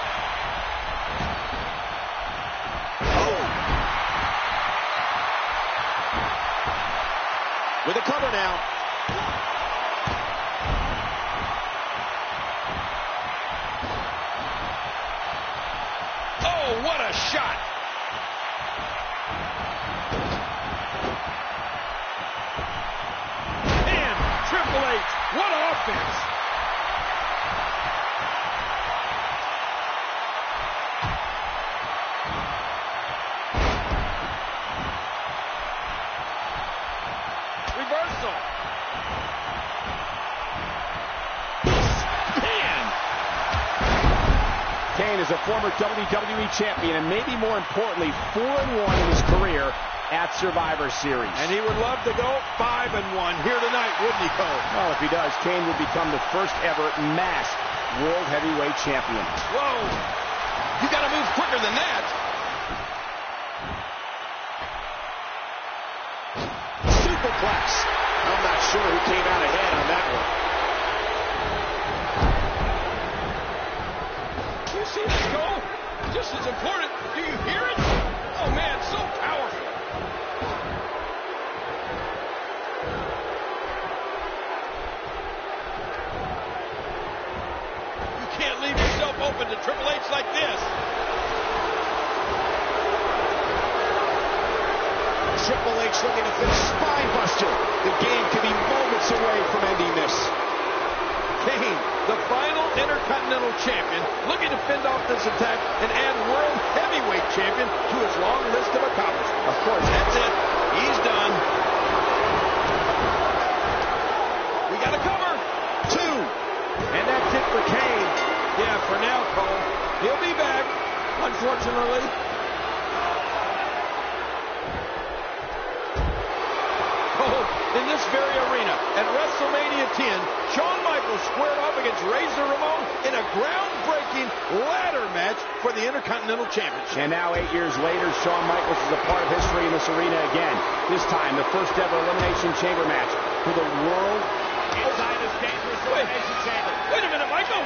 With a cover now. Oh, what a shot. And Triple H, what offense. Kane is a former WWE champion and maybe more importantly, 4-1 in his career at Survivor Series. And he would love to go 5-1 here tonight, wouldn't he, Cole? Well, if he does, Kane would become the first ever masked World Heavyweight Champion. Whoa! You got to move quicker than that. Superplex. I'm not sure who came out ahead on that one. You see this, Cole? Just as important. Do you hear it? Oh, man, so powerful. You can't leave yourself open to Triple H like this. Triple H looking to finish spine buster. The game could be moments away from ending this. Kane, the final Intercontinental Champion, looking to fend off this attack and add World Heavyweight Champion to his long list of accomplishments. Of course, that's it. He's done. We got to cover. 2. And that's it for Kane. Yeah, for now, Cole. He'll be back, unfortunately. In this very arena, at WrestleMania 10, Shawn Michaels squared off against Razor Ramon in a groundbreaking ladder match for the Intercontinental Championship. And now, 8 years later, Shawn Michaels is a part of history in this arena again. This time, the first ever Elimination Chamber match for the world. Inside this dangerous Elimination Chamber. Wait a minute, Michael.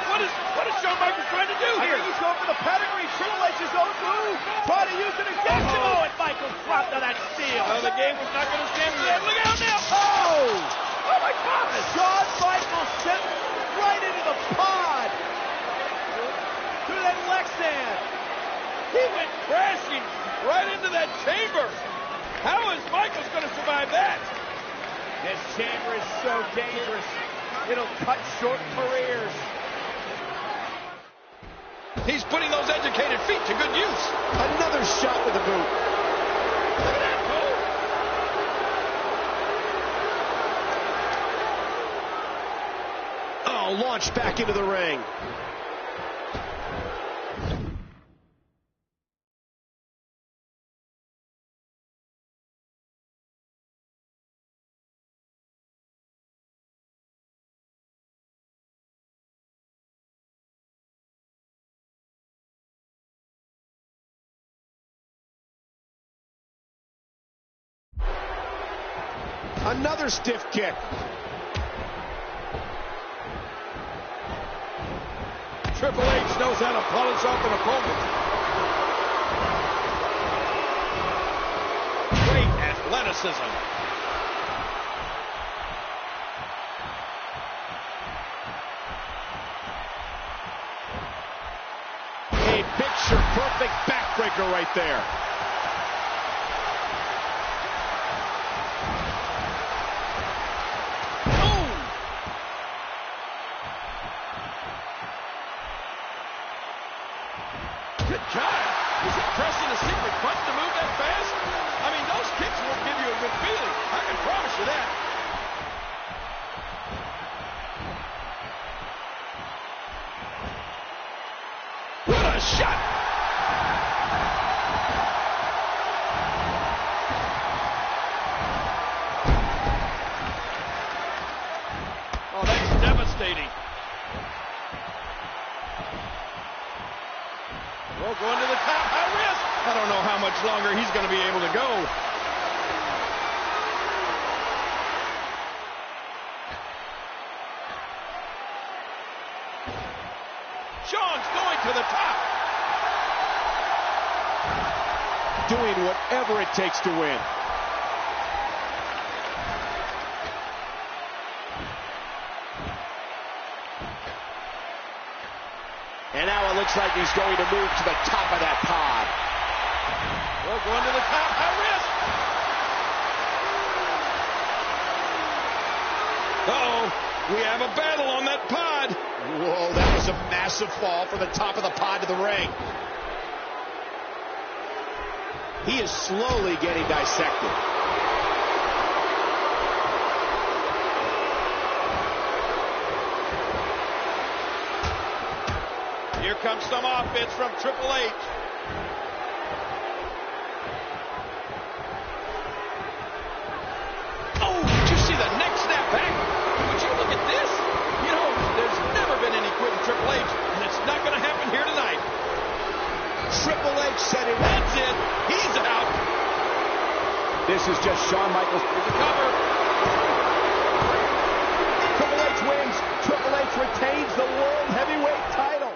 What is Shawn Michaels trying to do here? I think he's going for the pedigree. Triple H's own move. Trying to use it against him. Oh, and Michaels dropped on that steel. Well, the game was not going to stand for that. Look out now. Oh! Oh, my God. Shawn Michaels sent right into the pod. To that Lexan. He went crashing right into that chamber. How is Michaels going to survive that? This chamber is so dangerous. It'll cut short careers. He's putting those educated feet to good use. Another shot with the boot. Look at that, Cole. Oh, launched back into the ring. Another stiff kick. Triple H knows how to polish off an opponent. Great athleticism. A picture-perfect backbreaker right there. Good God. Is he pressing a secret button to move that fast? I mean, those kicks won't give you a good feeling. I can promise you that. What a shot! Oh, that's devastating. Well, going to the top, high risk. I don't know how much longer he's going to be able to go. Shawn's going to the top. Doing whatever it takes to win. And now it looks like he's going to move to the top of that pod. Well, going to the top, high risk. Uh-oh, we have a battle on that pod. Whoa, that was a massive fall from the top of the pod to the ring. He is slowly getting dissected. Here comes some offense from Triple H. Oh, did you see the neck snap back? Would you look at this? You know, there's never been any quitting Triple H, and it's not going to happen here tonight. Triple H said it. That's it. He's out. This is just Shawn Michaels. Here's the cover. Triple H wins. Triple H retains the World Heavyweight title.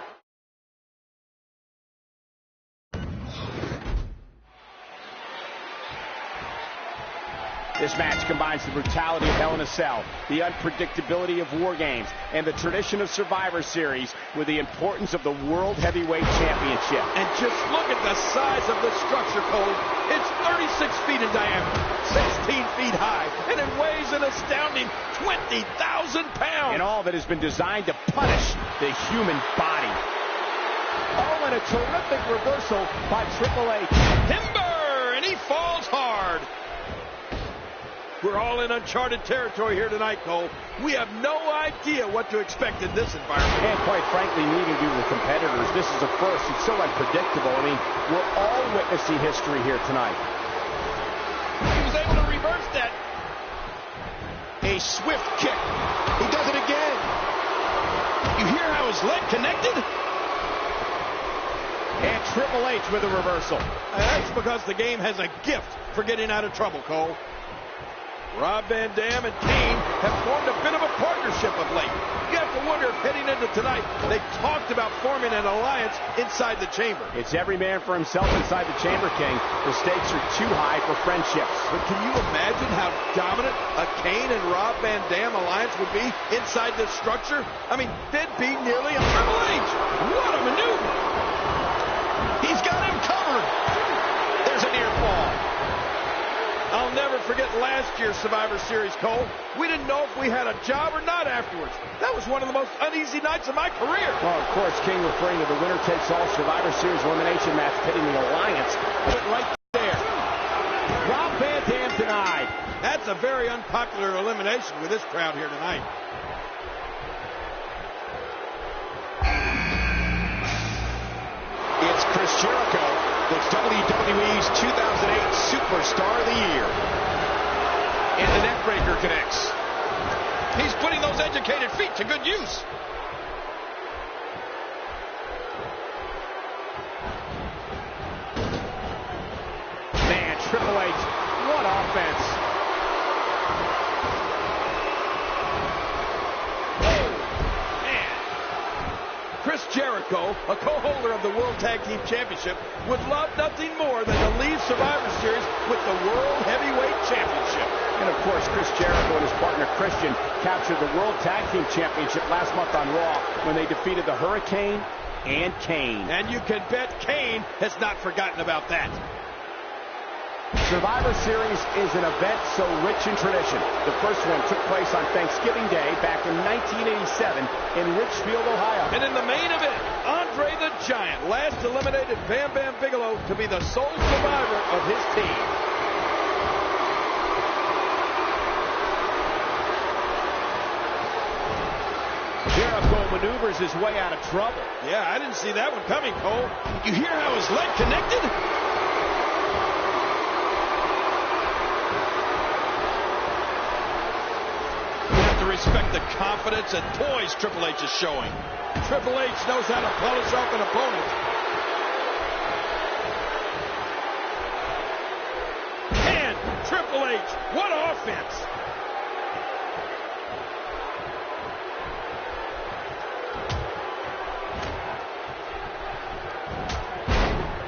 This match combines the brutality of Hell in a Cell, the unpredictability of War Games, and the tradition of Survivor Series with the importance of the World Heavyweight Championship. And just look at the size of this structure, Cole. It's 36 feet in diameter, 16 feet high, and it weighs an astounding 20,000 pounds. And all of it has been designed to punish the human body. Oh, and a terrific reversal by Triple H. Timber, and he falls hard. We're all in uncharted territory here tonight, Cole. We have no idea what to expect in this environment. And quite frankly, neither do the competitors. This is a first. It's so unpredictable. I mean, we're all witnessing history here tonight. He was able to reverse that. A swift kick. He does it again. You hear how his leg connected? And Triple H with a reversal. That's because the game has a gift for getting out of trouble, Cole. Rob Van Dam and Kane have formed a bit of a partnership of late. You have to wonder if heading into tonight, they talked about forming an alliance inside the chamber. It's every man for himself inside the chamber, King. The stakes are too high for friendships. But can you imagine how dominant a Kane and Rob Van Dam alliance would be inside this structure? I mean, they'd be nearly a Triple H. What a maneuver. He's got him covered. There's a near fall. I'll never forget last year's Survivor Series, Cole. We didn't know if we had a job or not afterwards. That was one of the most uneasy nights of my career. Well, of course, King referring to the winner-takes-all Survivor Series elimination match pitting the Alliance. Put it right there. Rob Van Dam denied. That's a very unpopular elimination with this crowd here tonight. It's Chris Jericho, the WWE's 2008 Superstar of the Year. And the neckbreaker connects. He's putting those educated feet to good use. Man, Triple H, what offense. Chris Jericho, a co-holder of the World Tag Team Championship, would love nothing more than to leave Survivor Series with the World Heavyweight Championship. And of course, Chris Jericho and his partner Christian captured the World Tag Team Championship last month on Raw when they defeated the Hurricane and Kane. And you can bet Kane has not forgotten about that. Survivor Series is an event so rich in tradition. The first one took place on Thanksgiving Day back in 1987 in Richfield, Ohio. And in the main event, Andre the Giant last eliminated Bam Bam Bigelow to be the sole survivor of his team. Jericho maneuvers his way out of trouble. Yeah, I didn't see that one coming, Cole. You hear how his leg connected? Respect the confidence and poise Triple H is showing. Triple H knows how to polish off an opponent. And Triple H, what offense!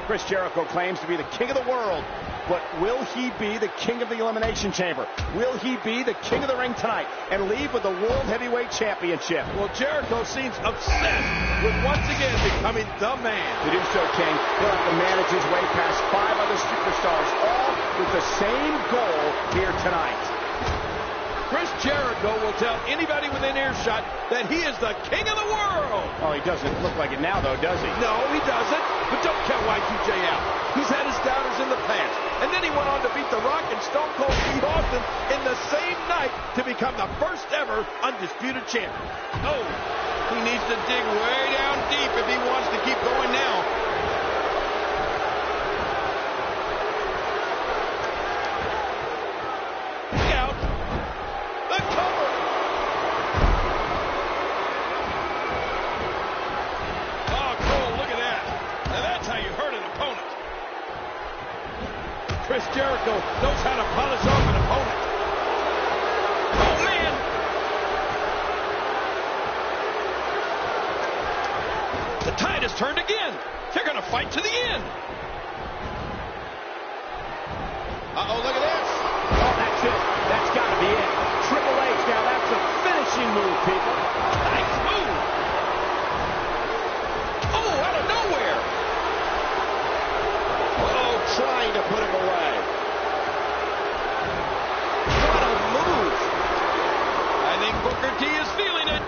Chris Jericho claims to be the king of the world. But will he be the king of the Elimination Chamber? Will he be the king of the ring tonight and leave with the World Heavyweight Championship? Well, Jericho seems obsessed with once again becoming the man. To do so, King, he'll have to manage his way past 5 other superstars, all with the same goal here tonight. Chris Jericho will tell anybody within earshot that he is the king of the world. Oh, he doesn't look like it now, though, does he? No, he doesn't. But don't count Y2J out. He's had his doubters in the past. And then he went on to beat The Rock and Stone Cold Steve Austin in the same night to become the first ever undisputed champion. Oh, he needs to dig way down deep if he wants to keep going now. Out. The cover. Oh, Cole, look at that. Now that's how you hurt an opponent. Chris Jericho knows how to polish off an opponent. Oh, man. The tide has turned again. They're going to fight to the end. Uh-oh, look at this. Oh, that's it. That's got to be it. Triple H, now that's a finishing move, people. Nice move. Oh, out of nowhere. Uh-oh, trying to put him away. What a move. I think Booker T is feeling it.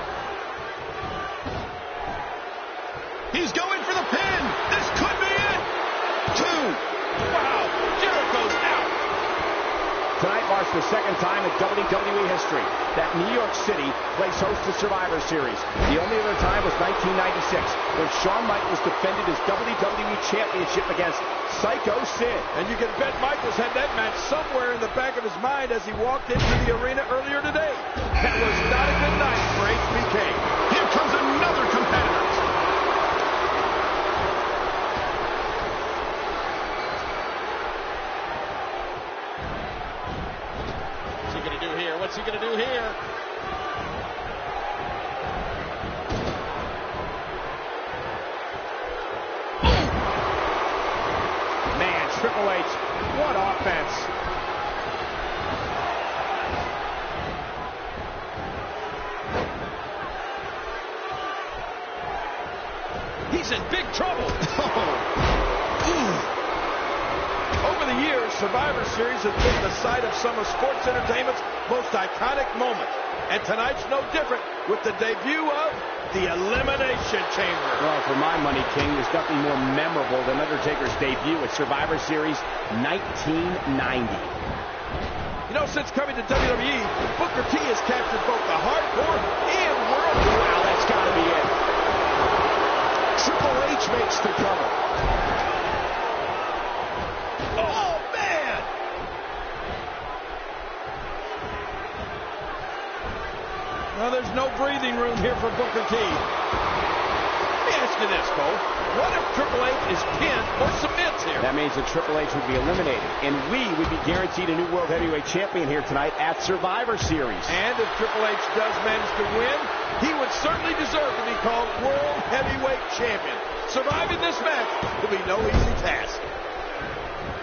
He's going for the pin. This could be it. 2. Wow, Jericho's out. Tonight marks the second time in WWE history that New York City plays host to Survivor Series. The only other time was 1996, when Shawn Michaels defended his WWE Championship against Psycho Sid. And you can bet Michaels had that match somewhere in the back of his mind as he walked into the arena earlier today. That was not a good night for HBK. Here comes another competitor. What's he going to do here? Man, Triple H, what offense. He's in big trouble. Over the years, Survivor Series has been the site of some of sports entertainment's most iconic moments. And tonight's no different with the debut of the Elimination Chamber. Well, for my money, King, there's nothing more memorable than Undertaker's debut at Survivor Series 1990. You know, since coming to WWE, Booker T has captured both the hardcore and world. Wow, that's got to be it. Triple H makes the cover. Oh, man! Well, there's no breathing room here for Booker T. Let me ask you this, Cole. What if Triple H is pinned or submits here? That means that Triple H would be eliminated, and we would be guaranteed a new World Heavyweight Champion here tonight at Survivor Series. And if Triple H does manage to win, he would certainly deserve to be called World Heavyweight Champion. Surviving this match will be no easy task.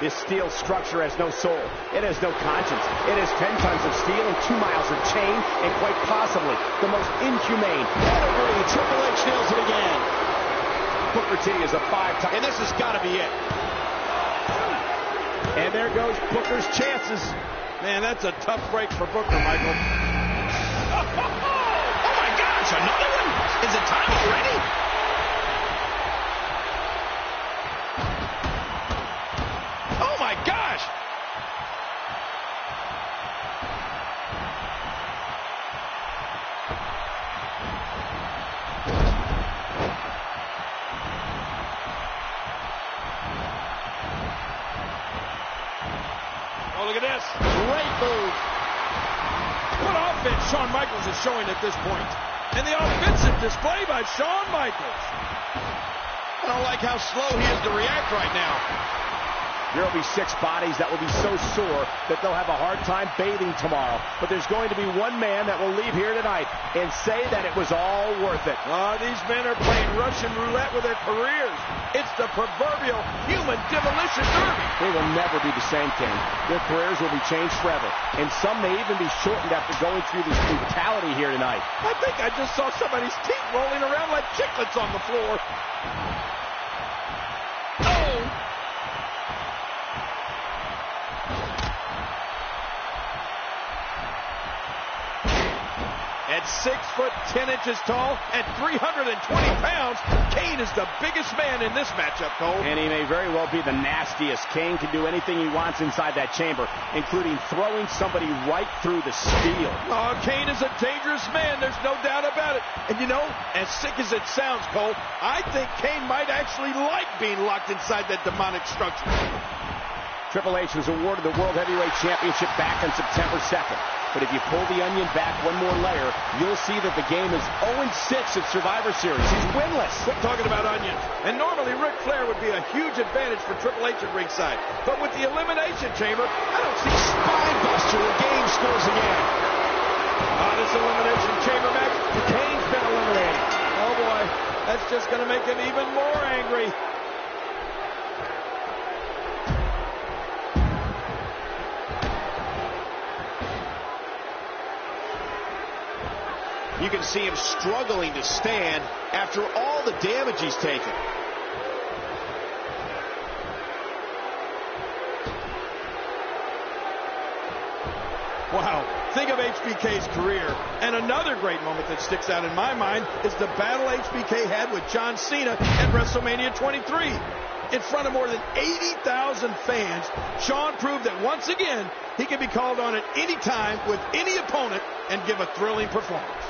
This steel structure has no soul. It has no conscience. It has 10 tons of steel and 2 miles of chain, and quite possibly the most inhumane pedigree. Triple H nails it again. Booker T is a 5-time. And this has got to be it. And there goes Booker's chances. Man, that's a tough break for Booker, Michael. Oh my gosh, another one? Is it time already? Oh my gosh! Oh, look at this. Great move. What offense Shawn Michaels is showing at this point. And the offensive display by Shawn Michaels. I don't like how slow he is to react right now. There will be 6 bodies that will be so sore that they'll have a hard time bathing tomorrow. But there's going to be one man that will leave here tonight and say that it was all worth it. Oh, these men are playing Russian roulette with their careers. It's the proverbial human demolition derby. They will never be the same, King. Their careers will be changed forever. And some may even be shortened after going through this brutality here tonight. I think I just saw somebody's teeth rolling around like chiclets on the floor. Oh! And At 6 foot 10 inches tall and 320 pounds, Kane is the biggest man in this matchup, Cole. And he may very well be the nastiest. Kane can do anything he wants inside that chamber, including throwing somebody right through the steel. Oh, Kane is a dangerous man. There's no doubt about it. And you know, as sick as it sounds, Cole, I think Kane might actually like being locked inside that demonic structure. Triple H was awarded the World Heavyweight Championship back on September 2nd. But if you pull the onion back one more layer, you'll see that the game is 0-6 at Survivor Series. He's winless. Quit talking about onions. And normally Ric Flair would be a huge advantage for Triple H at ringside. But with the Elimination Chamber, I don't see Spine buster. The game scores again. this Elimination Chamber match. Kane's been eliminated. Oh boy, that's just going to make him even more angry. You can see him struggling to stand after all the damage he's taken. Wow, think of HBK's career. And another great moment that sticks out in my mind is the battle HBK had with John Cena at WrestleMania 23. In front of more than 80,000 fans, Shawn proved that once again, he can be called on at any time with any opponent and give a thrilling performance.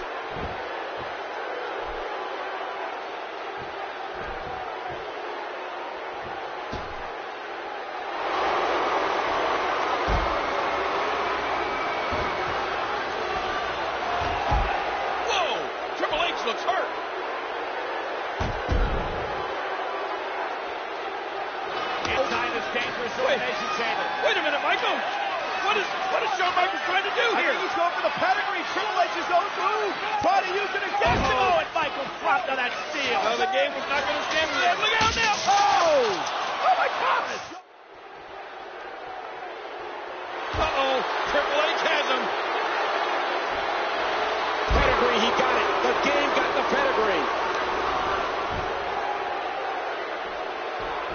Looks hurt. Inside this dangerous elimination chamber. Wait a minute, Michael. What is Shawn Michaels trying to do here? I think he's going for the pedigree. Triple H's own move. But he used it against him. Oh, and Michaels dropped on that steel. Well, the game was not going to stand for that. Look out now. Oh! Oh, my God. Uh-oh. Triple H has him. Pedigree, he got it. The game got the pedigree.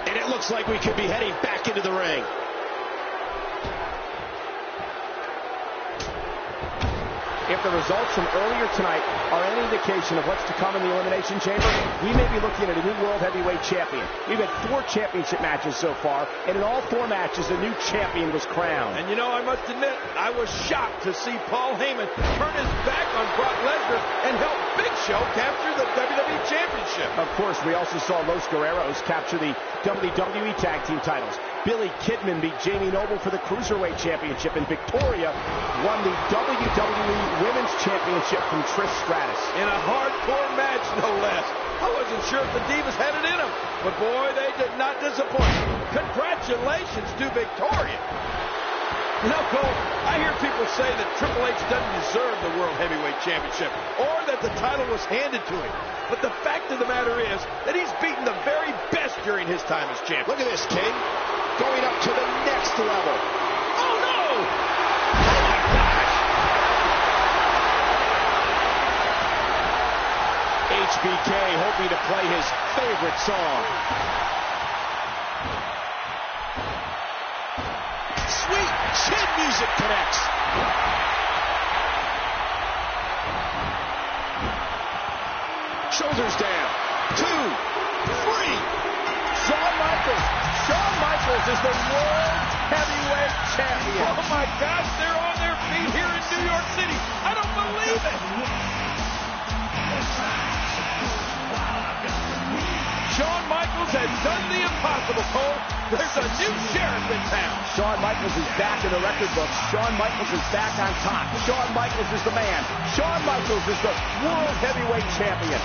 And it looks like we could be heading back into the ring. If the results from earlier tonight are any indication of what's to come in the Elimination Chamber, we may be looking at a new World Heavyweight Champion. We've had 4 championship matches so far, and in all 4 matches, a new champion was crowned. And you know, I must admit, I was shocked to see Paul Heyman turn his back on Brock Lesnar and help Big Show capture the WWE Championship. Of course, we also saw Los Guerreros capture the WWE Tag Team titles. Billy Kidman beat Jamie Noble for the Cruiserweight Championship, and Victoria won the WWE Women's Championship from Trish Stratus. In a hardcore match, no less. I wasn't sure if the Divas had it in them, but boy, they did not disappoint. Congratulations to Victoria. You know, Cole, I hear people say that Triple H doesn't deserve the World Heavyweight Championship or that the title was handed to him. But the fact of the matter is that he's beaten the very best during his time as champion. Look at this, King. Going up to the next level. Oh, no! Oh, my gosh. HBK hoping to play his favorite song. Sweet chin music connects. Shoulders down. 2, 3. Shawn Michaels is the World Heavyweight Champion. Oh, my gosh, they're on their feet here in New York City. I don't believe it. Shawn Michaels has done the impossible, Cole. There's a new sheriff in town. Shawn Michaels is back in the record books. Shawn Michaels is back on top. Shawn Michaels is the man. Shawn Michaels is the World Heavyweight Champion.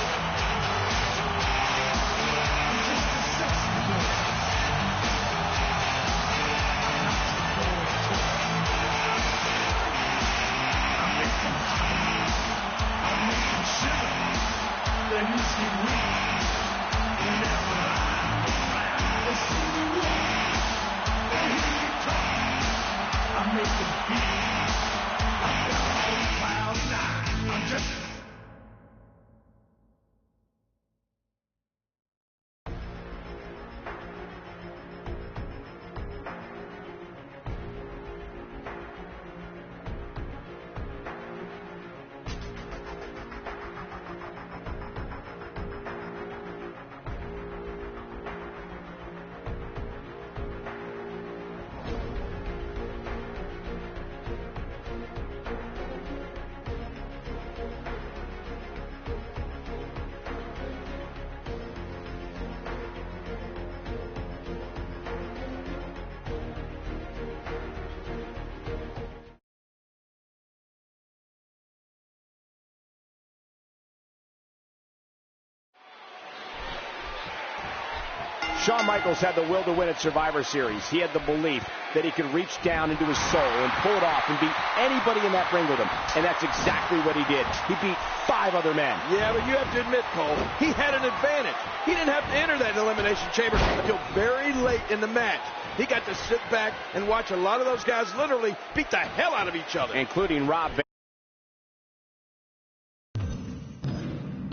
Shawn Michaels had the will to win at Survivor Series. He had the belief that he could reach down into his soul and pull it off and beat anybody in that ring with him. And that's exactly what he did. He beat 5 other men. Yeah, but you have to admit, Cole, he had an advantage. He didn't have to enter that elimination chamber until very late in the match. He got to sit back and watch a lot of those guys literally beat the hell out of each other. Including Rob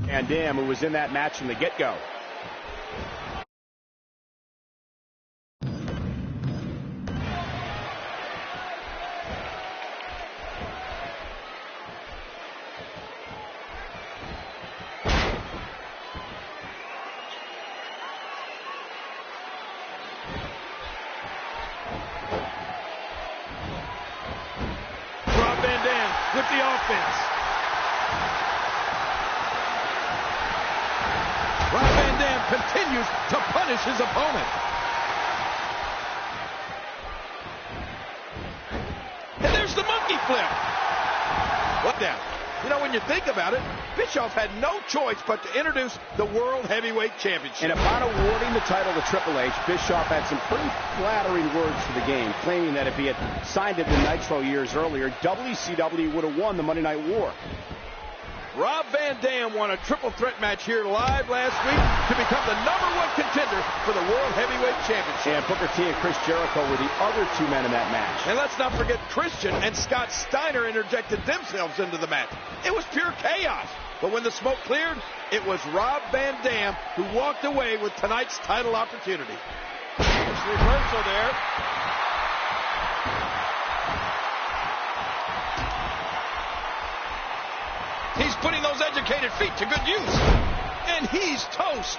Van Dam, who was in that match from the get-go. With the offense. Rob Van Dam continues to punish his opponent. And there's the monkey flip. What now? You know, when you think about it, Bischoff had no choice but to introduce the World Heavyweight Championship. And upon awarding the title to Triple H, Bischoff had some pretty flattering words for the game, claiming that if he had signed it in Nitro years earlier, WCW would have won the Monday Night War. Rob Van Dam won a triple threat match here live last week to become the #1 contender for the World Heavyweight Championship. And Booker T and Chris Jericho were the other 2 men in that match. And let's not forget Christian and Scott Steiner interjected themselves into the match. It was pure chaos. But when the smoke cleared, it was Rob Van Dam who walked away with tonight's title opportunity. There's reversal there. He's putting those educated feet to good use. And he's toast.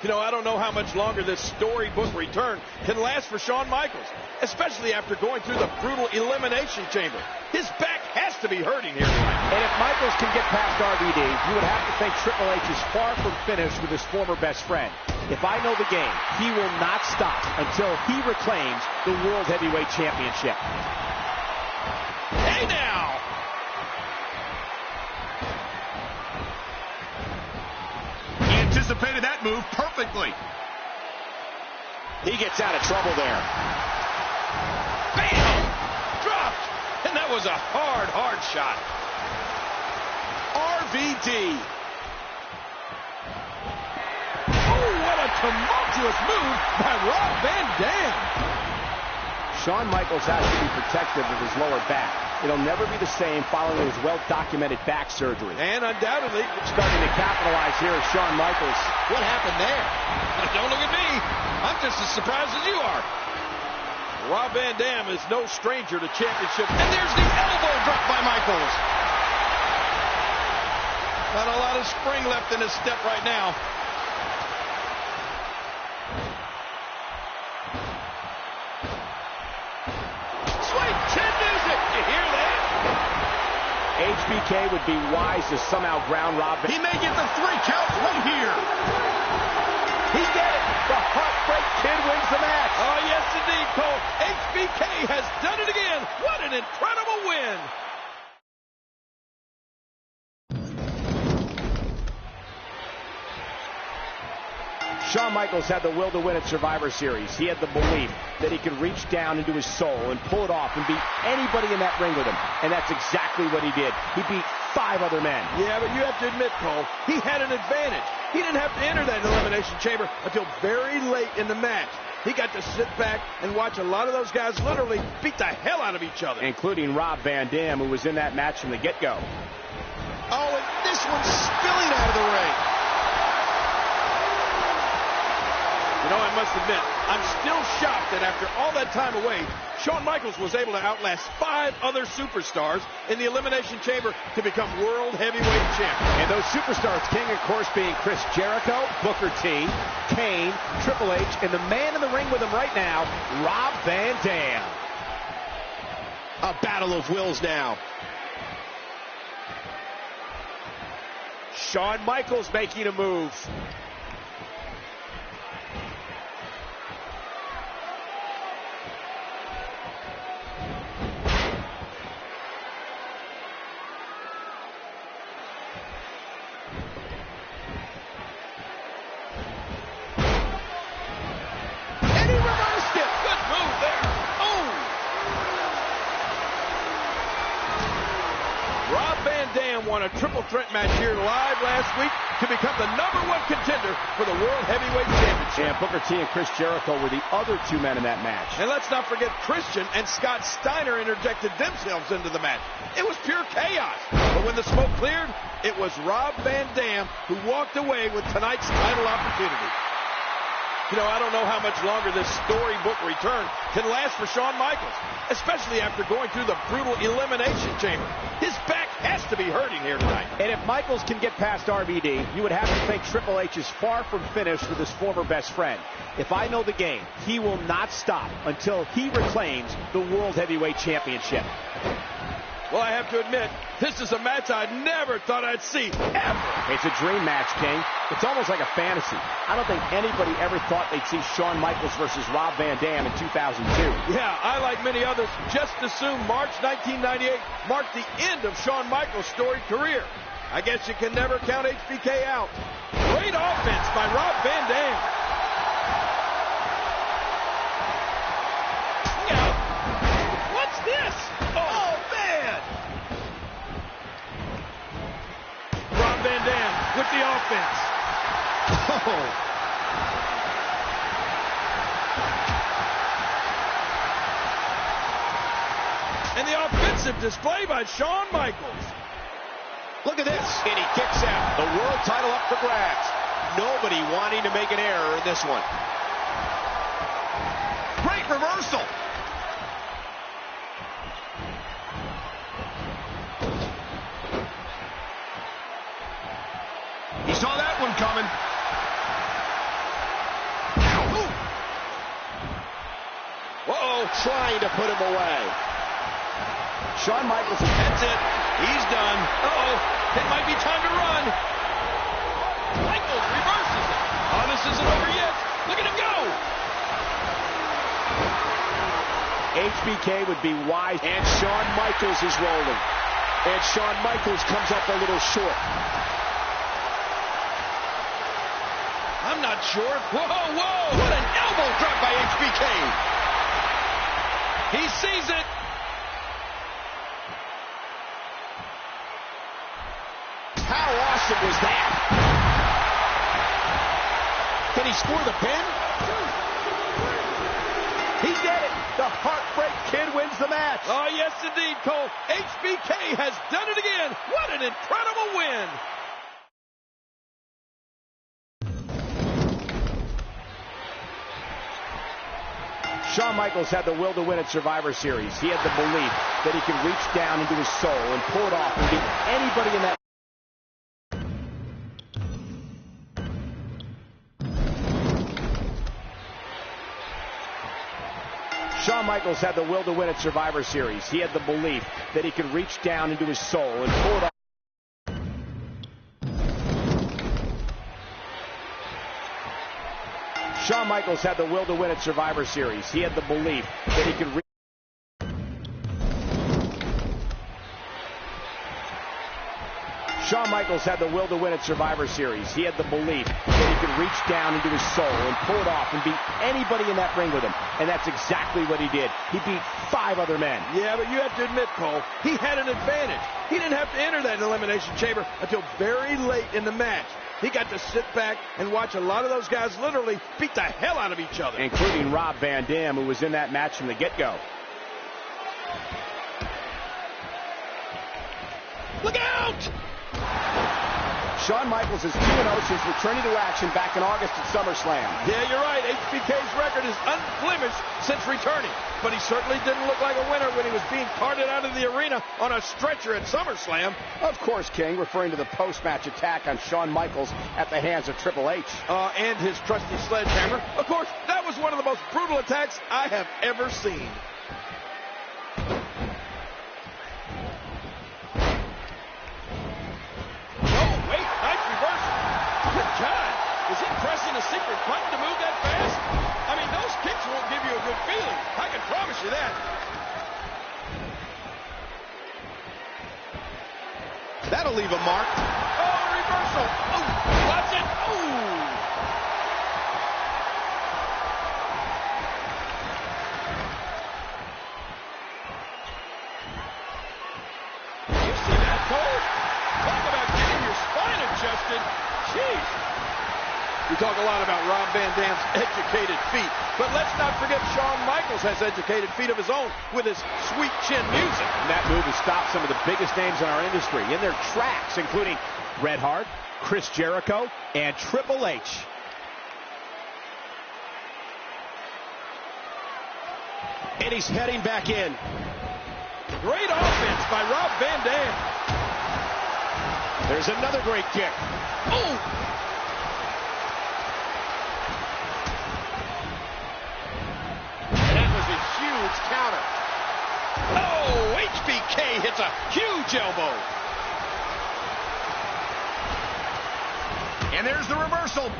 You know, I don't know how much longer this storybook return can last for Shawn Michaels, especially after going through the brutal elimination chamber. His back has to be hurting here tonight. And if Michaels can get past RVD, you would have to think Triple H is far from finished with his former best friend. If I know the game, he will not stop until he reclaims the World Heavyweight Championship. Hey now! He anticipated that move perfectly. He gets out of trouble there. Bam! Dropped! And that was a hard shot. RVD. Oh, what a tumultuous move by Rob Van Dam. Shawn Michaels has to be protective of his lower back. It'll never be the same following his well-documented back surgery. And undoubtedly starting to capitalize here is Shawn Michaels. What happened there? Don't look at me. I'm just as surprised as you are. Rob Van Dam is no stranger to championship. And there's the elbow drop by Michaels. Not a lot of spring left in his step right now. Sweet chin music. You hear that? HBK would be wise to somehow ground Rob. He may get the 3 count from here. He did it. The Heartbreak Kid wins the match. Oh, yes, indeed, Cole. HBK has done it again. What an incredible win. Shawn Michaels had the will to win at Survivor Series. He had the belief that he could reach down into his soul and pull it off and beat anybody in that ring with him. And that's exactly what he did. He beat 5 other men. Yeah, but you have to admit, Cole, he had an advantage. He didn't have to enter that elimination chamber until very late in the match. He got to sit back and watch a lot of those guys literally beat the hell out of each other. Including Rob Van Dam, who was in that match from the get-go. Oh, and this one's spilling out of the ring. You know, I must admit, I'm still shocked that after all that time away, Shawn Michaels was able to outlast 5 other superstars in the Elimination Chamber to become World Heavyweight Champion. And those superstars, king, of course, being Chris Jericho, Booker T, Kane, Triple H, and the man in the ring with him right now, Rob Van Dam. A battle of wills now. Shawn Michaels making a move. Rob Van Dam won a triple threat match here live last week to become the #1 contender for the World Heavyweight Championship. And Booker T and Chris Jericho were the other two men in that match. And let's not forget Christian and Scott Steiner interjected themselves into the match. It was pure chaos. But when the smoke cleared, it was Rob Van Dam who walked away with tonight's title opportunity. You know, I don't know how much longer this storybook return can last for Shawn Michaels, especially after going through the brutal elimination chamber. His back has to be hurting here tonight. And if Michaels can get past RVD, you would have to think Triple H is far from finished with his former best friend. If I know the game, he will not stop until he reclaims the World Heavyweight Championship. Well, I have to admit, this is a match I never thought I'd see, ever. It's a dream match, King. It's almost like a fantasy. I don't think anybody ever thought they'd see Shawn Michaels versus Rob Van Dam in 2002. Yeah, I, like many others, just assumed March 1998 marked the end of Shawn Michaels' storied career. I guess you can never count HBK out. Great offense by Rob Van Dam. Look out. What's this? Oh, man. Rob Van Dam with the offense. Oh. And the offensive display by Shawn Michaels. Look at this. And he kicks out. The world title up for grabs. Nobody wanting to make an error in this one. Great reversal. He saw that one coming. Uh-oh, trying to put him away. Shawn Michaels, that's it. He's done. Uh-oh, it might be time to run. Michaels reverses it. Oh, this isn't over yet. Look at him go. HBK would be wise. And Shawn Michaels is rolling. And Shawn Michaels comes up a little short. I'm not sure. Whoa, whoa. What an elbow drop by HBK. He sees it. How awesome was that? Can he score the pin? He did it. The Heartbreak Kid wins the match. Oh, yes, indeed, Cole. HBK has done it again. What an incredible win. Shawn Michaels had the will to win at Survivor Series. He had the belief that he could reach down into his soul and pull it off and beat anybody in that. Shawn Michaels had the will to win at Survivor Series. He had the belief that he could reach down into his soul and pull it off. Shawn Michaels had the will to win at Survivor Series. He had the belief that he could reach. Shawn Michaels had the will to win at Survivor Series. He had the belief that he could reach down into his soul and pull it off and beat anybody in that ring with him. And that's exactly what he did. He beat 5 other men. Yeah, but you have to admit, Cole, he had an advantage. He didn't have to enter that elimination chamber until very late in the match. He got to sit back and watch a lot of those guys literally beat the hell out of each other. Including Rob Van Dam, who was in that match from the get-go. Look out! Shawn Michaels is 2-0 since returning to action back in August at SummerSlam. Yeah, you're right. HBK's record is unblemished since returning. But he certainly didn't look like a winner when he was being carted out of the arena on a stretcher at SummerSlam. Of course, King, referring to the post-match attack on Shawn Michaels at the hands of Triple H. And his trusty sledgehammer. Of course, that was one of the most brutal attacks I have ever seen. Is he pressing a secret button to move that fast? I mean, those kicks won't give you a good feeling. I can promise you that. That'll leave a mark. Oh, reversal. Oh, watch it. Oh. Did you see that? Austin. Jeez. We talk a lot about Rob Van Dam's educated feet, but let's not forget Shawn Michaels has educated feet of his own with his sweet chin music. And that move has stopped some of the biggest names in our industry in their tracks, including Bret Hart, Chris Jericho, and Triple H. And he's heading back in. Great offense by Rob Van Dam. There's another great kick. Oh! Huge counter. Oh, HBK hits a huge elbow. And there's the reversal.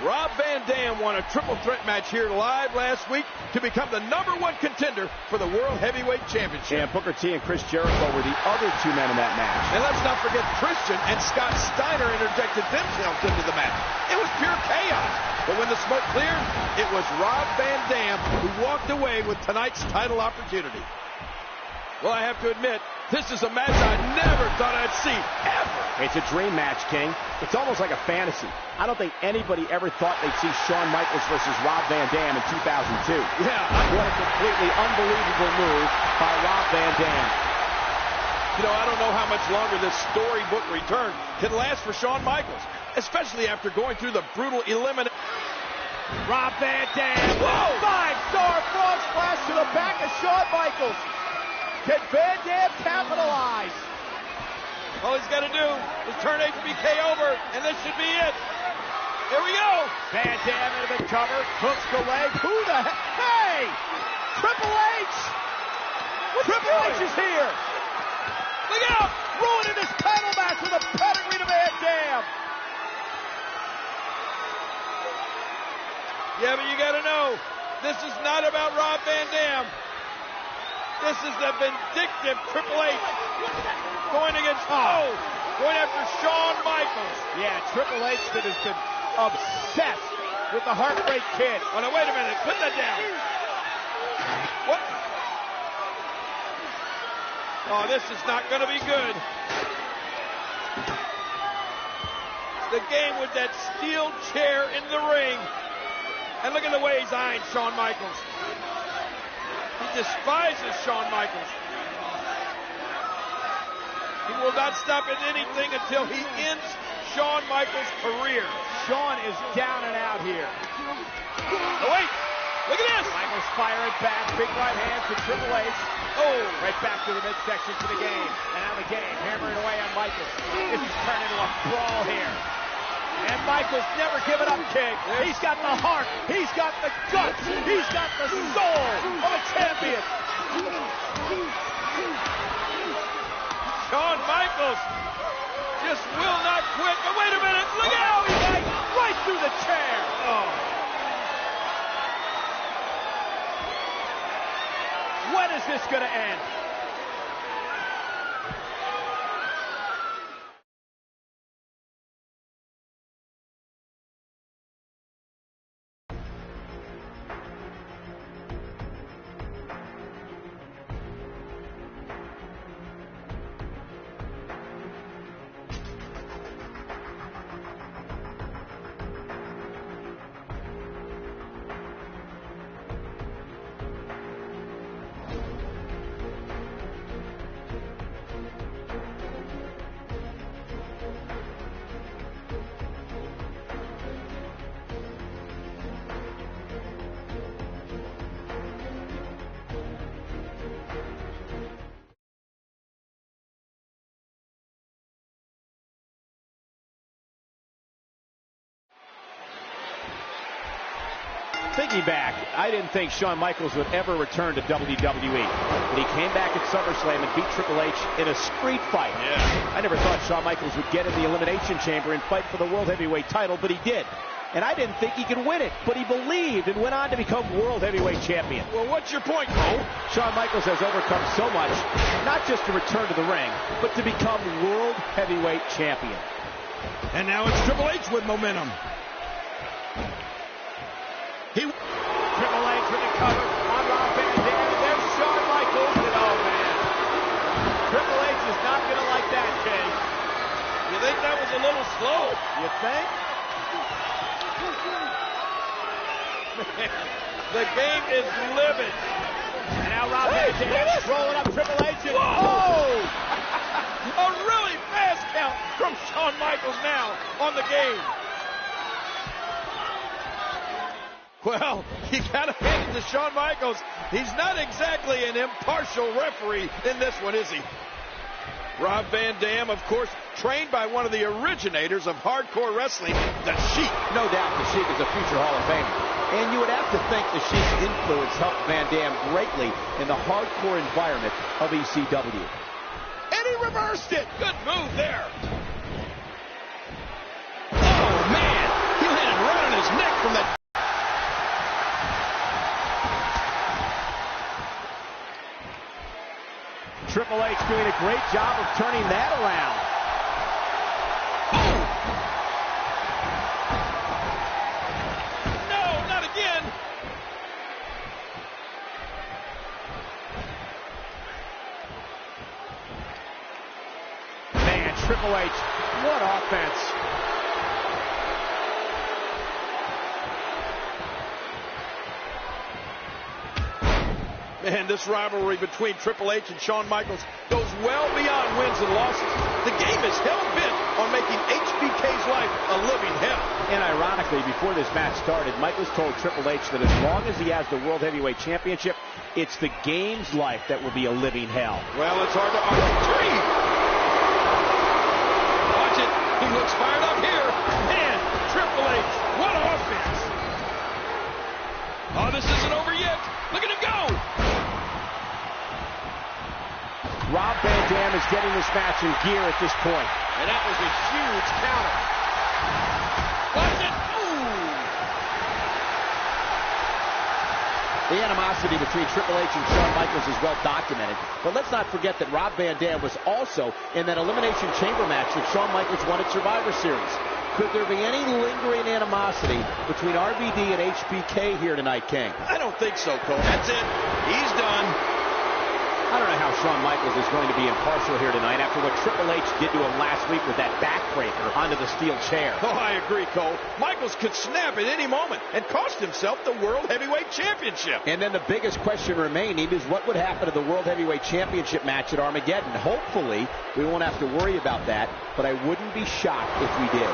Rob Van Dam won a triple threat match here live last week to become the #1 contender for the World Heavyweight Championship. And Booker T and Chris Jericho were the other two men in that match. And let's not forget Christian and Scott Steiner interjected themselves into the match. It was pure chaos. But when the smoke cleared, it was Rob Van Dam who walked away with tonight's title opportunity. Well, I have to admit, this is a match I never thought I'd see, ever. It's a dream match, King. It's almost like a fantasy. I don't think anybody ever thought they'd see Shawn Michaels versus Rob Van Dam in 2002. Yeah. What a completely unbelievable move by Rob Van Dam. You know, I don't know how much longer this storybook return can last for Shawn Michaels, especially after going through the brutal elimination. Rob Van Dam. Whoa! 5-star frog splash to the back of Shawn Michaels. Can Van Dam capitalize? All he's got to do is turn HBK over, and this should be it. Here we go. Van Dam into the cover, hooks the leg. Who the heck? Hey! Triple H! Triple H is here. Look out! Ruining this title match with a pedigree to Van Dam. Yeah, but you got to know, this is not about Rob Van Dam. This is the vindictive Triple H going after Shawn Michaels. Yeah, Triple H that has been obsessed with the Heartbreak Kid. Oh, no, wait a minute. Put that down. What? Oh, this is not going to be good. The game with that steel chair in the ring. And look at the way he's eyeing Shawn Michaels. He despises Shawn Michaels. He will not stop at anything until he ends Shawn Michaels' career. Shawn is down and out here. Oh, wait. Look at this. Michaels firing back. Big right hand to Triple H. Oh. Right back to the midsection to the game. And now the game hammering away on Michaels. This is turning into a brawl here. And Michaels never given up, King. He's got the heart. He's got the guts. He's got the soul of a champion. Shawn Michaels just will not quit. But wait a minute. Look out. He's right through the chair. Oh. When is this going to end? Thinking back, I didn't think Shawn Michaels would ever return to WWE. But he came back at SummerSlam and beat Triple H in a street fight. Yeah. I never thought Shawn Michaels would get in the Elimination Chamber and fight for the World Heavyweight title, but he did. And I didn't think he could win it, but he believed and went on to become World Heavyweight Champion. Well, what's your point, Cole? Shawn Michaels has overcome so much, not just to return to the ring, but to become World Heavyweight Champion. And now it's Triple H with momentum. Triple H with the cover on Rob Van Dam. There's Shawn Michaels. And oh, man. Triple H is not going to like that, King. You think that was was a little slow. You think? The game is livid. And now Rob Van Dam rolling up Triple H. And a really fast count from Shawn Michaels now on the game. Well, you got to hand it to Shawn Michaels. He's not exactly an impartial referee in this one, is he? Rob Van Dam, of course, trained by one of the originators of hardcore wrestling, the Sheik. No doubt the Sheik is a future Hall of Famer. And you would have to think the Sheik's influence helped Van Dam greatly in the hardcore environment of ECW. And he reversed it. Good move there. Oh, man. He landed right on his neck from that. Triple H doing a great job of turning that around. No, not again. Man, Triple H, what offense. Man, this rivalry between Triple H and Shawn Michaels goes well beyond wins and losses. The game is hell-bent on making HBK's life a living hell. And ironically, before this match started, Michaels told Triple H that as long as he has the World Heavyweight Championship, it's the game's life that will be a living hell. Well, it's hard to argue. Watch it. He looks fired up here. Man, Triple H, what offense. Oh, this isn't over yet. Look at him go. Rob Van Dam is getting this match in gear at this point. And that was a huge counter. Watch it. Ooh. The animosity between Triple H and Shawn Michaels is well documented. But let's not forget that Rob Van Dam was also in that Elimination Chamber match that Shawn Michaels won at Survivor Series. Could there be any lingering animosity between RVD and HBK here tonight, King? I don't think so, Cole. That's it. He's done. I don't know how Shawn Michaels is going to be impartial here tonight after what Triple H did to him last week with that backbreaker onto the steel chair. Oh, I agree, Cole. Michaels could snap at any moment and cost himself the World Heavyweight Championship. And then the biggest question remaining is what would happen to the World Heavyweight Championship match at Armageddon. Hopefully, we won't have to worry about that, but I wouldn't be shocked if we did.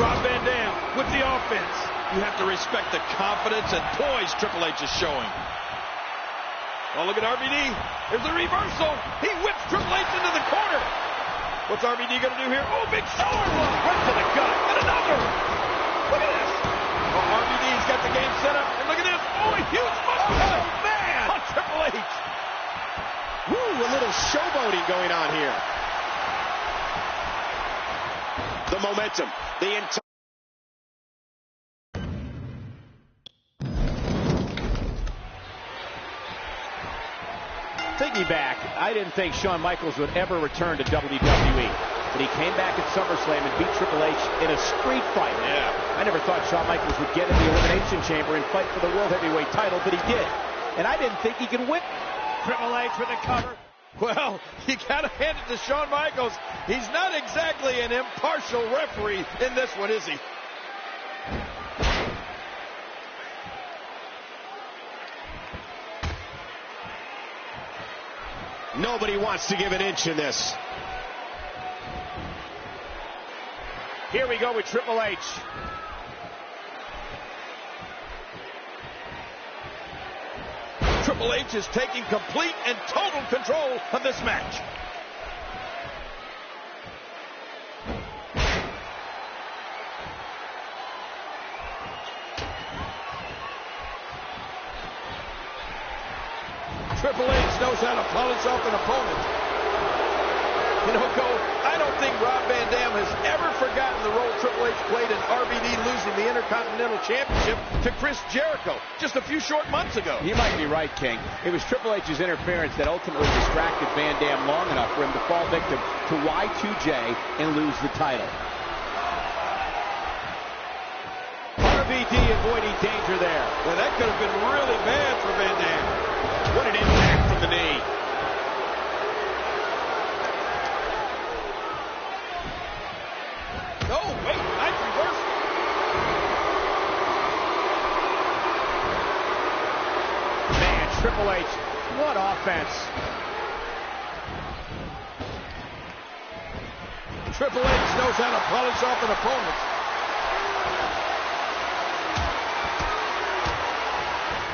Rob Van Dam with the offense. You have to respect the confidence and poise Triple H is showing. Oh, look at RVD. There's the reversal. He whips Triple H into the corner. What's RVD going to do here? Oh, big shoulder blow. Right to the gut. And another. Look at this. Oh, RVD's got the game set up. And look at this. Oh, a huge muscle. Oh, man. On Triple H. Woo, a little showboating going on here. The momentum. The entire. Thinking back, I didn't think Shawn Michaels would ever return to WWE. But he came back at SummerSlam and beat Triple H in a street fight. Yeah. I never thought Shawn Michaels would get in the Elimination Chamber and fight for the World Heavyweight title, but he did. And I didn't think he could win. Triple H with a cover. Well, you got to hand it to Shawn Michaels. He's not exactly an impartial referee in this one, is he? Nobody wants to give an inch in this. Here we go with Triple H. Triple H is taking complete and total control of this match. Triple H knows how to polish off an opponent. You know, Cole, I don't think Rob Van Dam has ever forgotten the role Triple H played in RVD losing the Intercontinental Championship to Chris Jericho just a few short months ago. You might be right, King. It was Triple H's interference that ultimately distracted Van Dam long enough for him to fall victim to Y2J and lose the title. RVD avoiding danger there. Well, that could have been really bad for Van Dam. What an impact from the knee. offense. Triple H knows how to polish off an opponent.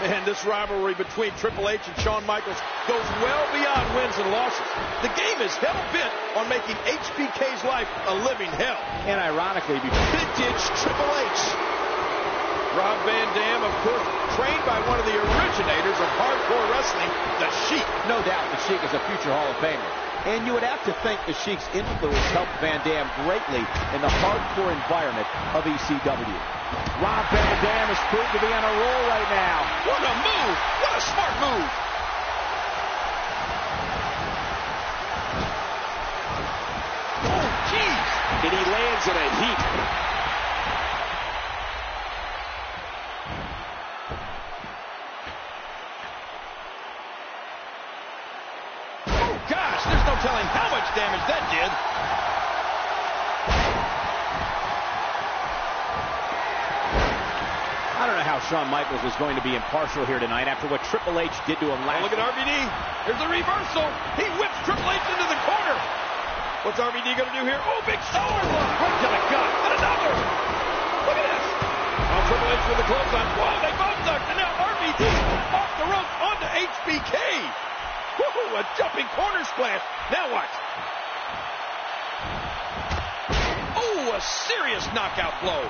Man, this rivalry between Triple H and Shawn Michaels goes well beyond wins and losses. The game is hell-bent on making HBK's life a living hell. And ironically, Vintage Triple H. Rob Van Dam, of course, trained by one of the originators of hardcore wrestling, The Sheik. No doubt the Sheik is a future Hall of Famer. And you would have to think the Sheik's influence helped Van Dam greatly in the hardcore environment of ECW. Rob Van Dam is proved to be on a roll right now. What a move! What a smart move! Oh, jeez! And he lands in a heap. Gosh, there's no telling how much damage that did. I don't know how Shawn Michaels is going to be impartial here tonight after what Triple H did to him last Look at RVD. There's the reversal. He whips Triple H into the corner. What's RVD going to do here? Oh, big shoulder block. Right to the gut. And another. Look at this. Now Triple H with the clothesline. Whoa, they both ducked. And now RVD off the ropes onto HBK. Woo, a jumping corner splash. Now what? Oh, a serious knockout blow.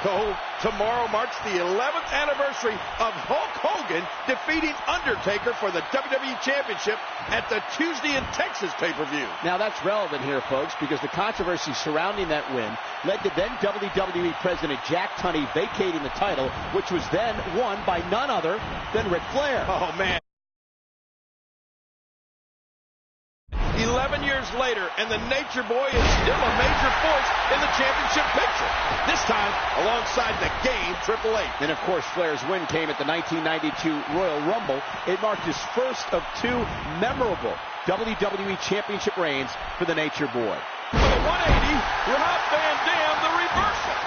Oh, tomorrow marks the 11th anniversary of Hulk Hogan defeating Undertaker for the WWE Championship at the Tuesday in Texas pay-per-view. Now that's relevant here, folks, because the controversy surrounding that win led to then WWE President Jack Tunney vacating the title, which was then won by none other than Ric Flair. Oh, man. 11 years later, and the Nature Boy is still a major force in the championship picture. This time, alongside the game, Triple H. And, of course, Flair's win came at the 1992 Royal Rumble. It marked his first of two memorable WWE Championship reigns for the Nature Boy. With a 180, Rob Van Dam, the reversal.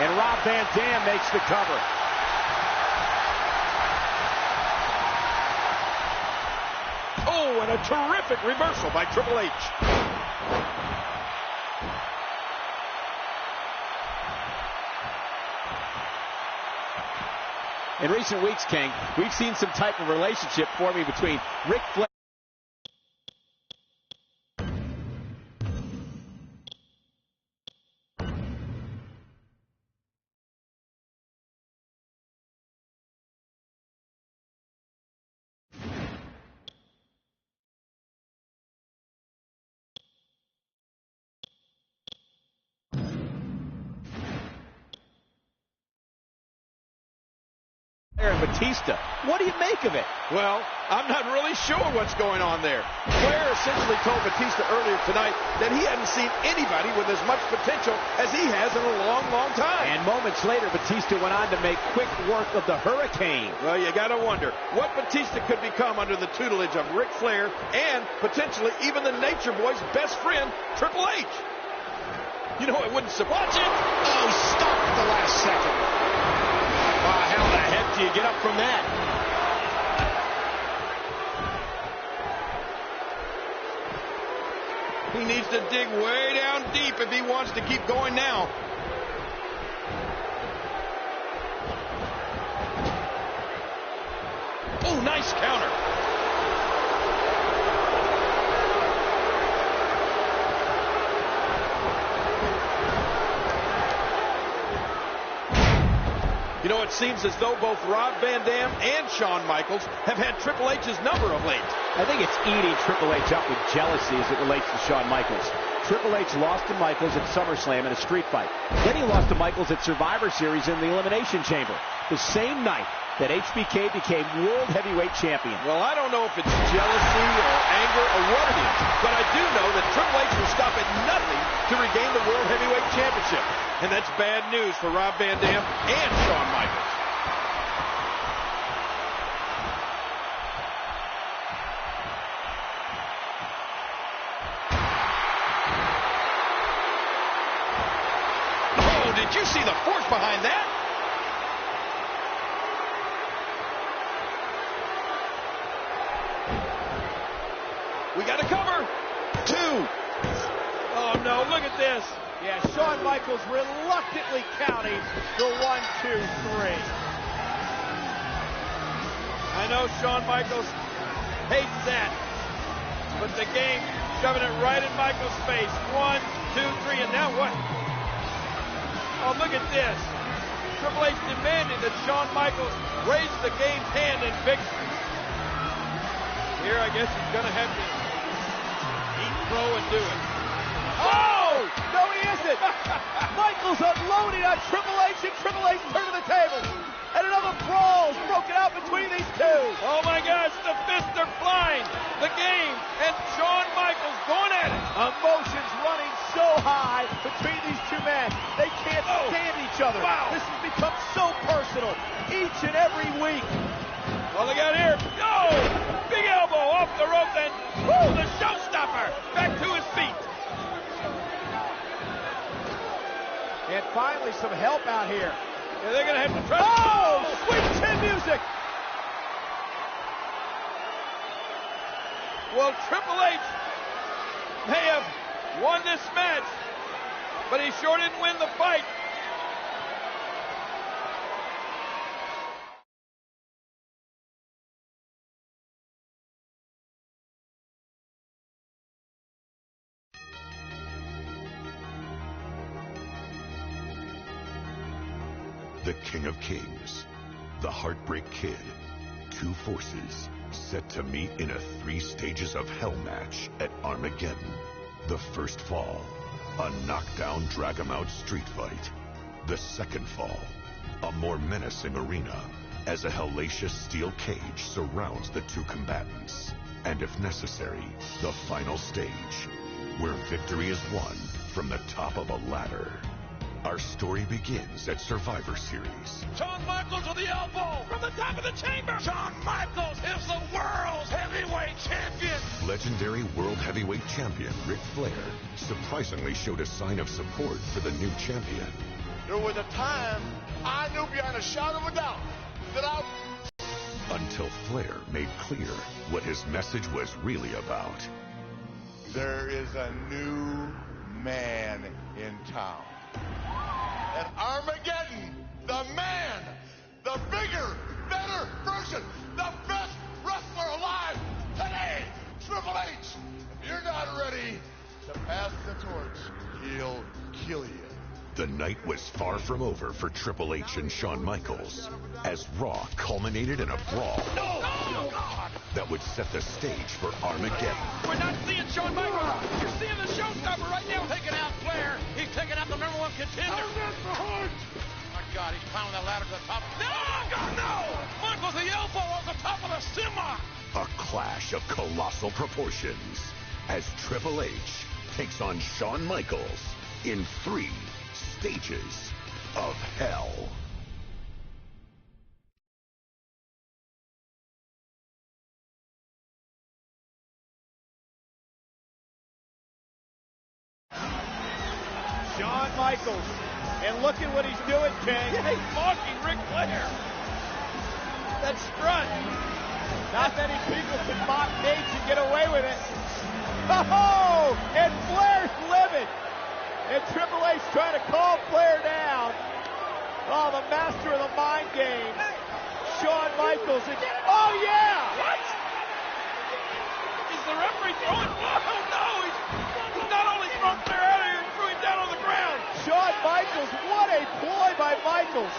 And Rob Van Dam makes the cover. Oh, and a terrific reversal by Triple H. In recent weeks, King, we've seen some type of relationship forming between Ric Flair. And Batista. What do you make of it? Well, I'm not really sure what's going on there. Flair essentially told Batista earlier tonight that he hadn't seen anybody with as much potential as he has in a long, long time. And moments later, Batista went on to make quick work of the Hurricane. Well, you got to wonder what Batista could become under the tutelage of Ric Flair and potentially even the Nature Boy's best friend, Triple H. You know, it wouldn't surprise you. Oh, stopped at the last second. How the heck do you get up from that? He needs to dig way down deep if he wants to keep going now. Oh, nice counter. You know, it seems as though both Rob Van Dam and Shawn Michaels have had Triple H's number of late. I think it's eating Triple H up with jealousy as it relates to Shawn Michaels. Triple H lost to Michaels at SummerSlam in a street fight. Then he lost to Michaels at Survivor Series in the Elimination Chamber, the same night that HBK became World Heavyweight Champion. Well, I don't know if it's jealousy or anger or what it is, but I do know that Triple H will stop at nothing to regain the World Heavyweight Championship. And that's bad news for Rob Van Dam and Shawn Michaels. Oh, did you see the force behind that? cover. 2. Oh, no, look at this. Yeah, Shawn Michaels reluctantly counting the 1, 2, 3. I know Shawn Michaels hates that, but the game shoving it right in Michaels' face. 1, 2, 3, and now what? Oh, look at this. Triple H demanding that Shawn Michaels raise the game's hand in victory. Here, I guess he's going to have to eat, throw, and do it. Oh! No, he isn't. Michaels unloading on Triple H, and Triple H turning the table. And another brawl is broken out between these two. Oh, my gosh, the fists are flying. The game and Shawn Michaels going at it. Emotions running so high between these two men. They can't stand each other. Wow. This has become so personal each and every week. Well, look out here. Oh! Big elbow off the rope, and woo, the showstopper back to his feet. And finally, some help out here. Yeah, they're going to have to try. Oh! Sweet chin music. Well, Triple H may have won this match, but he sure didn't win the fight. The King of Kings, the Heartbreak Kid, two forces set to meet in a 3 stages of hell match at Armageddon. The first fall, a knockdown drag-em-out street fight. The second fall, a more menacing arena as a hellacious steel cage surrounds the two combatants. And if necessary, the final stage, where victory is won from the top of a ladder. Our story begins at Survivor Series. Shawn Michaels with the elbow from the top of the chamber. Shawn Michaels is the world's heavyweight champion. Legendary World Heavyweight Champion Ric Flair surprisingly showed a sign of support for the new champion. There was a time I knew beyond a shadow of a doubt that Until Flair made clear what his message was really about. there is a new man in town. At Armageddon, the man, the bigger, better version, the best wrestler alive today, Triple H. If you're not ready to pass the torch, he'll kill you. The night was far from over for Triple H and Shawn Michaels, as Raw culminated in a brawl that would set the stage for Armageddon. We're not seeing Shawn Michaels. You're seeing the showstopper right now taking out Flair. He's taking out the #1 contender. Oh, my God, he's pounding that ladder to the top. No, God, no! Michaels the elbow on the top of the semi. A clash of colossal proportions as Triple H takes on Shawn Michaels in 3 stages of hell. Shawn Michaels. And look at what he's doing, King. Yeah, he's mocking Ric Flair. That strut. Not many people can mock Nate and get away with it. Oh, and Flair's livid. And Triple H trying to calm Flair down. Oh, the master of the mind game. Shawn Michaels. Oh, yeah. What? Is the referee throwing? Oh, no. He's not only throwing Flair out of here, he threw him down on the ground. Shawn Michaels, what a ploy by Michaels.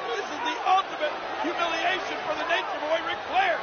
This is the ultimate humiliation for the Nature Boy, Ric Flair.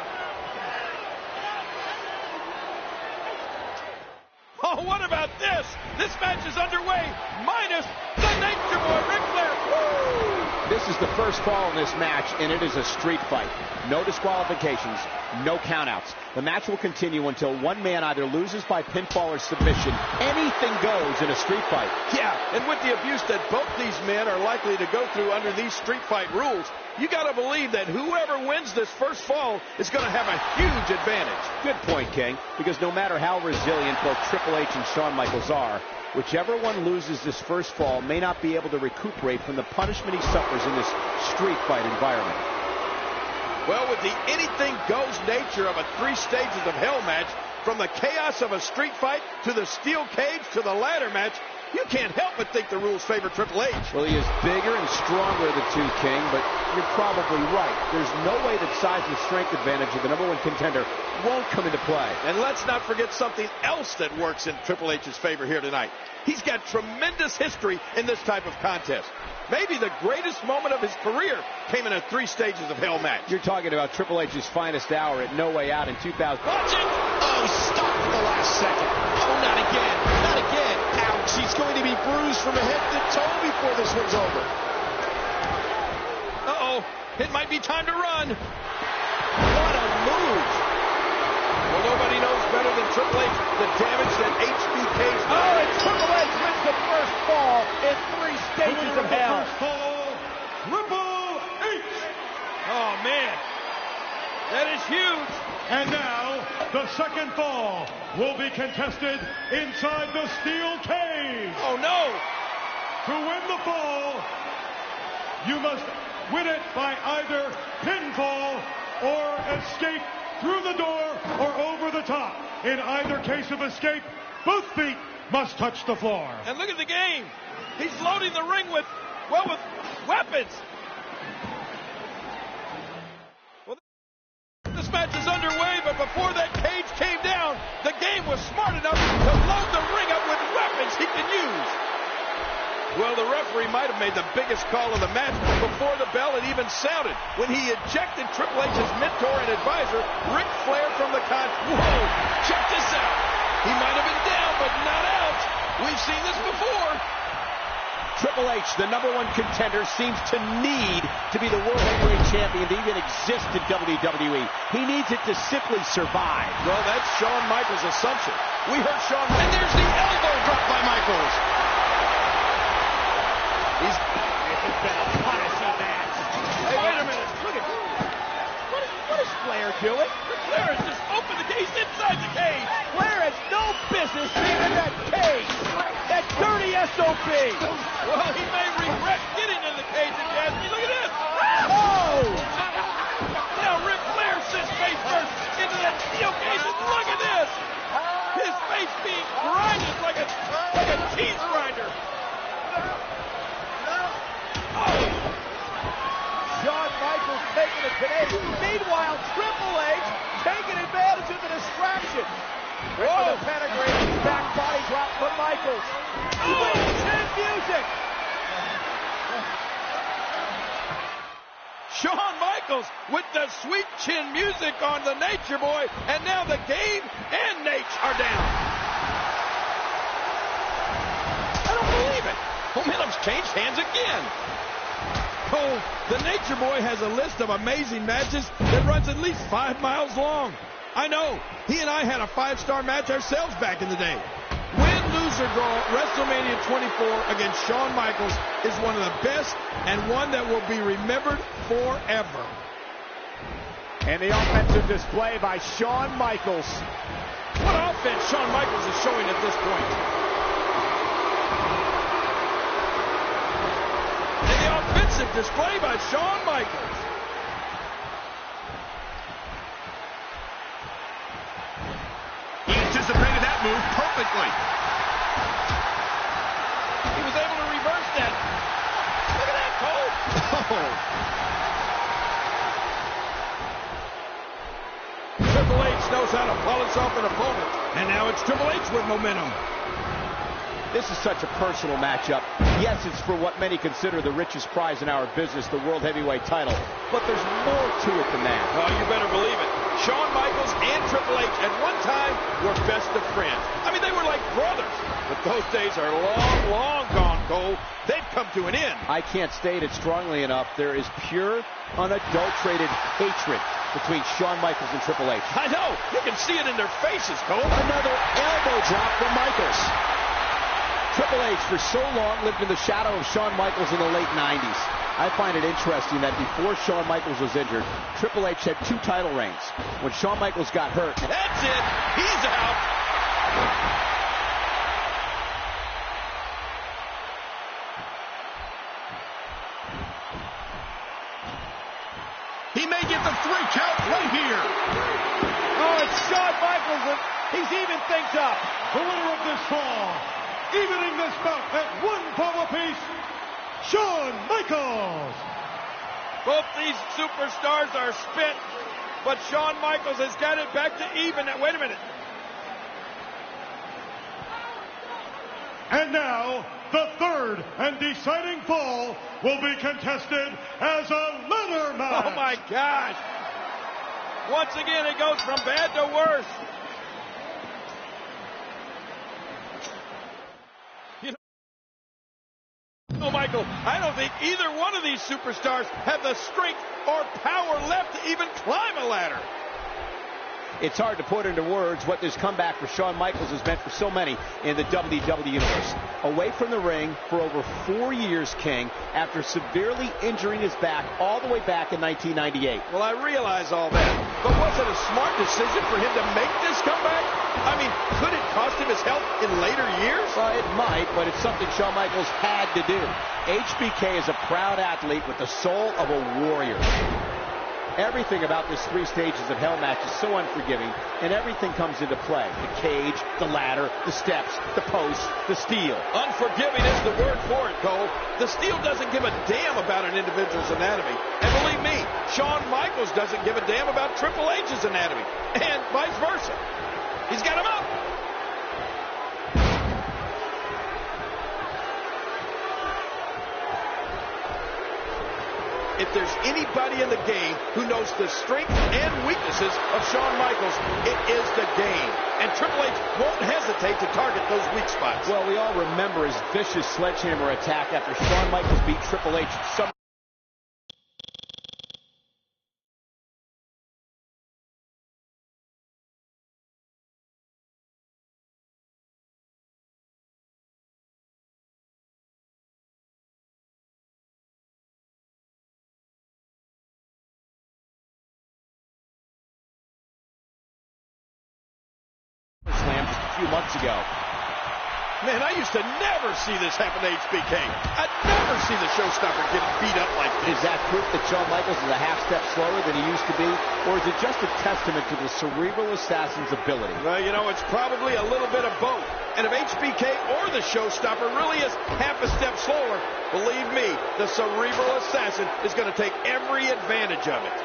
Oh, what about this? This match is underway, minus the Nature Boy, Ric Flair. Woo! This is the first fall in this match, and it is a street fight. No disqualifications, no countouts. The match will continue until one man either loses by pinfall or submission. Anything goes in a street fight. Yeah, and with the abuse that both these men are likely to go through under these street fight rules, you got to believe that whoever wins this first fall is going to have a huge advantage. Good point, King, because no matter how resilient both Triple H and Shawn Michaels are, whichever one loses this first fall may not be able to recuperate from the punishment he suffers in this street fight environment. Well, with the anything-goes nature of a 3 stages of hell match, From the chaos of a street fight to the steel cage to the ladder match, you can't help but think the rules favor Triple H. Well, he is bigger and stronger than 2 King, but you're probably right. There's no way that size and strength advantage of the #1 contender won't come into play. And let's not forget something else that works in Triple H's favor here tonight. He's got tremendous history in this type of contest. Maybe the greatest moment of his career came in a 3 stages of hell match. You're talking about Triple H's finest hour at No Way Out in 2000. Watch it! Oh, stop at the last second. Oh, not again. Not again. Ouch. He's going to be bruised from head to toe before this one's over. Uh-oh. It might be time to run. What a move. Well, nobody knows better than Triple H the damage that HBK's done. Oh, and Triple H wins the first fall in 3 stages of hell. Triple H. Oh, man. That is huge. And now, the second fall will be contested inside the steel cage. Oh, no. To win the fall, you must win it by either pinfall or escape through the door or over the top. In either case of escape, both feet must touch the floor. And look at the game. He's loading the ring with weapons. Well, this match is underway, but before that cage came down, the game was smart enough to load the ring up with weapons he can use. Well, the referee might have made the biggest call of the match before the bell had even sounded when he ejected Triple H's mentor and advisor, Ric Flair, from the Whoa! Check this out. He might have been down, but not out. We've seen this before. Triple H, the #1 contender, seems to need to be the World Heavyweight Champion to even exist in WWE. He needs it to simply survive. Well, that's Shawn Michaels' assumption. We heard Shawn, and there's the elbow drop by Michaels. This has been a punishing match. Hey, wait a minute. Look at what is Flair doing? Flair has just opened the cage inside the cage. Flair has no business being in that cage. That dirty SOB. Well, he may regret getting in the cage if you ask me. Look at this. Oh! Now Ric Flair sits face first into that steel cage, and look at this. His face being grinded like a cheese grinder. Shawn Michaels taking it today. Meanwhile, Triple H taking advantage of the distraction. Whoa! The pentagram, back body drop from Michaels. Sweet chin music. Shawn Michaels with the sweet chin music on the Nature Boy, and now the game and Nate are down. I don't believe it. Momentum's changed hands again. Cole, the Nature Boy has a list of amazing matches that runs at least 5 miles long. I know. He and I had a 5-star match ourselves back in the day. Win, lose, or draw, WrestleMania 24 against Shawn Michaels is one of the best and one that will be remembered forever. And the offensive display by Shawn Michaels. What offense Shawn Michaels is showing at this point. And the offensive display by Shawn Michaels. He anticipated that move perfectly. He was able to reverse that. Look at that, Cole. Triple H knows how to polish off an opponent. And now it's Triple H with momentum. This is such a personal matchup. Yes, it's for what many consider the richest prize in our business, the World Heavyweight title. But there's more to it than that. Well, you better believe it. Shawn Michaels and Triple H at one time were best of friends. I mean, they were like brothers. But those days are long, long gone, Cole. They've come to an end. I can't state it strongly enough. There is pure, unadulterated hatred between Shawn Michaels and Triple H. I know. You can see it in their faces, Cole. Another elbow drop from Michaels. Triple H for so long lived in the shadow of Shawn Michaels in the late 90s. I find it interesting that before Shawn Michaels was injured, Triple H had 2 title reigns. When Shawn Michaels got hurt... That's it. He's out. He may get the 3 count right here. Oh, it's Shawn Michaels. He's He's even things up. The winner of this fall, evening this bout at 1 fall apiece, Shawn Michaels. Both these superstars are spent, but Shawn Michaels has got it back to even. Wait a minute. And now, the third and deciding fall will be contested as a ladder match. Oh my gosh. Once again, it goes from bad to worse. Oh, Michael, I don't think either one of these superstars have the strength or power left to even climb a ladder. It's hard to put into words what this comeback for Shawn Michaels has meant for so many in the WWE Universe. Away from the ring for over 4 years, King, after severely injuring his back all the way back in 1998. Well, I realize all that, but was it a smart decision for him to make this comeback? I mean, could it cost him his health in later years? Well, it might, but it's something Shawn Michaels had to do. HBK is a proud athlete with the soul of a warrior. Everything about this 3 stages of hell match is so unforgiving, and everything comes into play. The cage, the ladder, the steps, the posts, the steel. Unforgiving is the word for it, Cole. The steel doesn't give a damn about an individual's anatomy. And believe me, Shawn Michaels doesn't give a damn about Triple H's anatomy. And vice versa. He's got him up. If there's anybody in the game who knows the strengths and weaknesses of Shawn Michaels, it is the game. And Triple H won't hesitate to target those weak spots. Well, we all remember his vicious sledgehammer attack after Shawn Michaels beat Triple H at Summer. Slam just a few months ago. Man, I used to never see this happen to HBK. I'd never see the showstopper get beat up like this. Is that proof that Shawn Michaels is a half step slower than he used to be? Or is it just a testament to the cerebral assassin's ability? Well, you know, it's probably a little bit of both. And if HBK or the showstopper really is half a step slower, believe me, the cerebral assassin is going to take every advantage of it.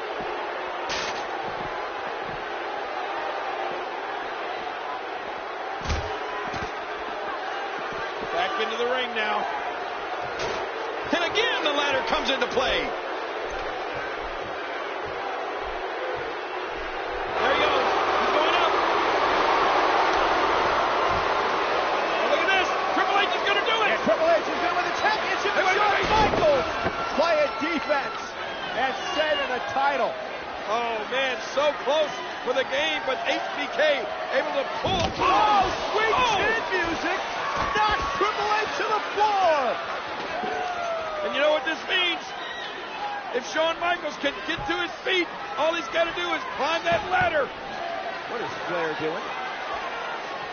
Back into the ring now. And again, the ladder comes into play. There he goes. He's going up. Oh, look at this. Triple H is going to do it. And Triple H is in with the championship. And Shawn Michaels playing defense and saving the title. Oh, man, so close for the game, but HBK able to pull. Oh, sweet chin music. Knocks Triple H to the floor. And you know what this means? If Shawn Michaels can get to his feet, all he's got to do is climb that ladder. What is Flair doing?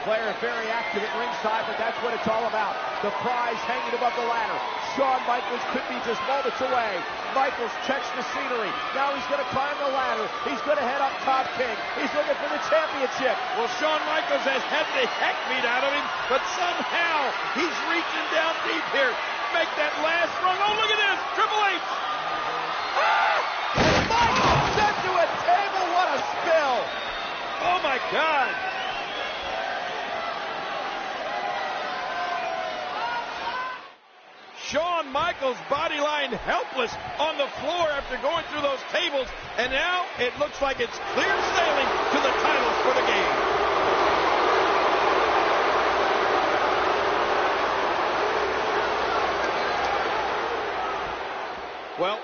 Flair very active at ringside, but that's what it's all about. The prize hanging above the ladder. Shawn Michaels could be just moments away. Michaels checks the scenery. Now he's going to climb the ladder. He's going to head up top, King. He's looking for the championship. Well, Shawn Michaels has had the heck beat out of him, but somehow he's reaching down deep here. Make that last rung. Oh, look at this. Triple H. Ah! And Michaels sent to a table. What a spill. Oh, my God. Shawn Michaels' body lying helpless on the floor after going through those tables, and now it looks like it's clear sailing to the titles for the game. Well,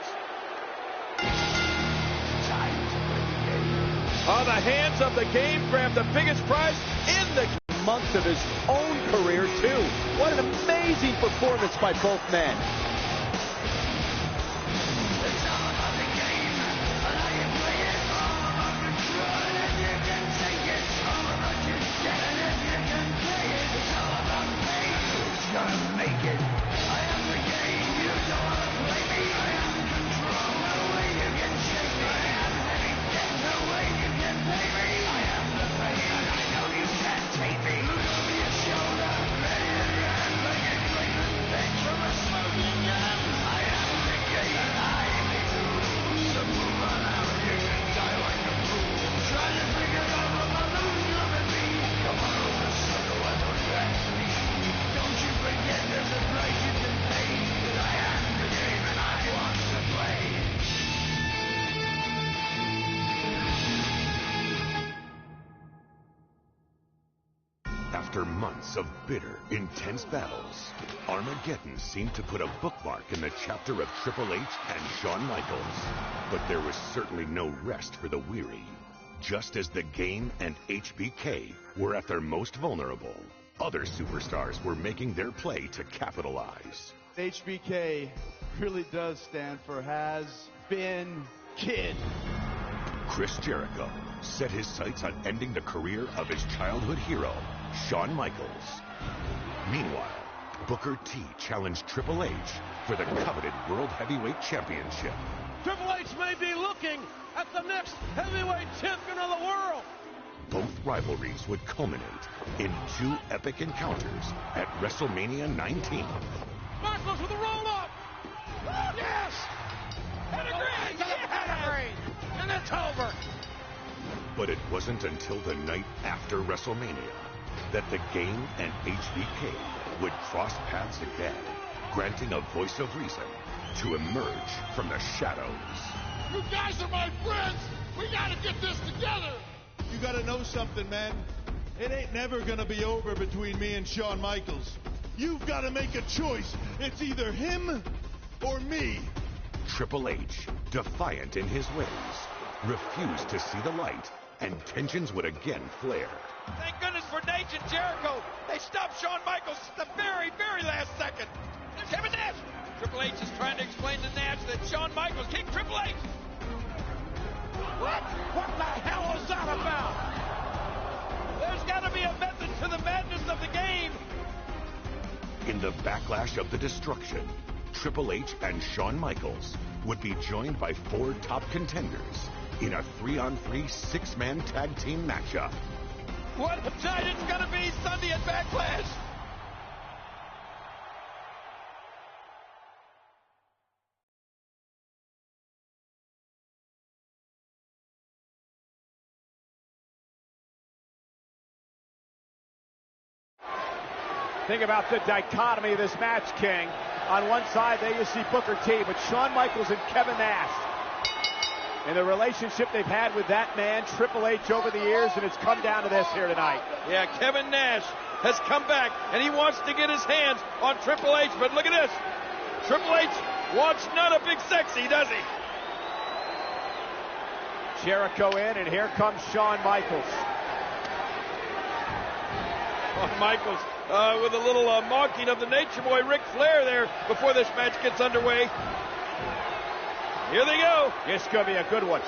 the hands of the game grab the biggest prize in the months of his own career, too. What an amazing performance by both men. After months of bitter, intense battles, Armageddon seemed to put a bookmark in the chapter of Triple H and Shawn Michaels. But there was certainly no rest for the weary. Just as the Game and HBK were at their most vulnerable, other superstars were making their play to capitalize. HBK really does stand for Has Been Kid. Chris Jericho set his sights on ending the career of his childhood hero, Shawn Michaels. Meanwhile, Booker T challenged Triple H for the coveted World Heavyweight Championship. Triple H may be looking at the next heavyweight champion of the world. Both rivalries would culminate in 2 epic encounters at WrestleMania 19. Michaels with a roll-up. Yes! Pedigree! Yes! And it's over. But it wasn't until the night after WrestleMania that the Game and HBK would cross paths again, granting a voice of reason to emerge from the shadows. You guys are my friends. We gotta get this together. You gotta know something, man. It ain't never gonna be over between me and Shawn Michaels. You've gotta make a choice. It's either him or me. Triple H, defiant in his ways, refused to see the light, and tensions would again flare. Thank goodness for Nate and Jericho. They stopped Shawn Michaels at the very, very last second. There's Kevin Nash. Triple H is trying to explain to Nash that Shawn Michaels kicked Triple H. What? What the hell is that about? There's got to be a method to the madness of the game. In the backlash of the destruction, Triple H and Shawn Michaels would be joined by 4 top contenders in a 3-on-3 6-man tag team matchup. What a night it's going to be Sunday at Backlash. Think about the dichotomy of this match, King. On one side, there you see Booker T, but Shawn Michaels and Kevin Nash. And the relationship they've had with that man, Triple H, over the years, and it's come down to this here tonight. Yeah, Kevin Nash has come back, and he wants to get his hands on Triple H, but look at this. Triple H wants none of Big Sexy, does he? Jericho in, and here comes Shawn Michaels. Shawn Michaels with a little mocking of the Nature Boy Ric Flair there before this match gets underway. Here they go. This could be a good one.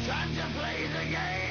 Time to play the game.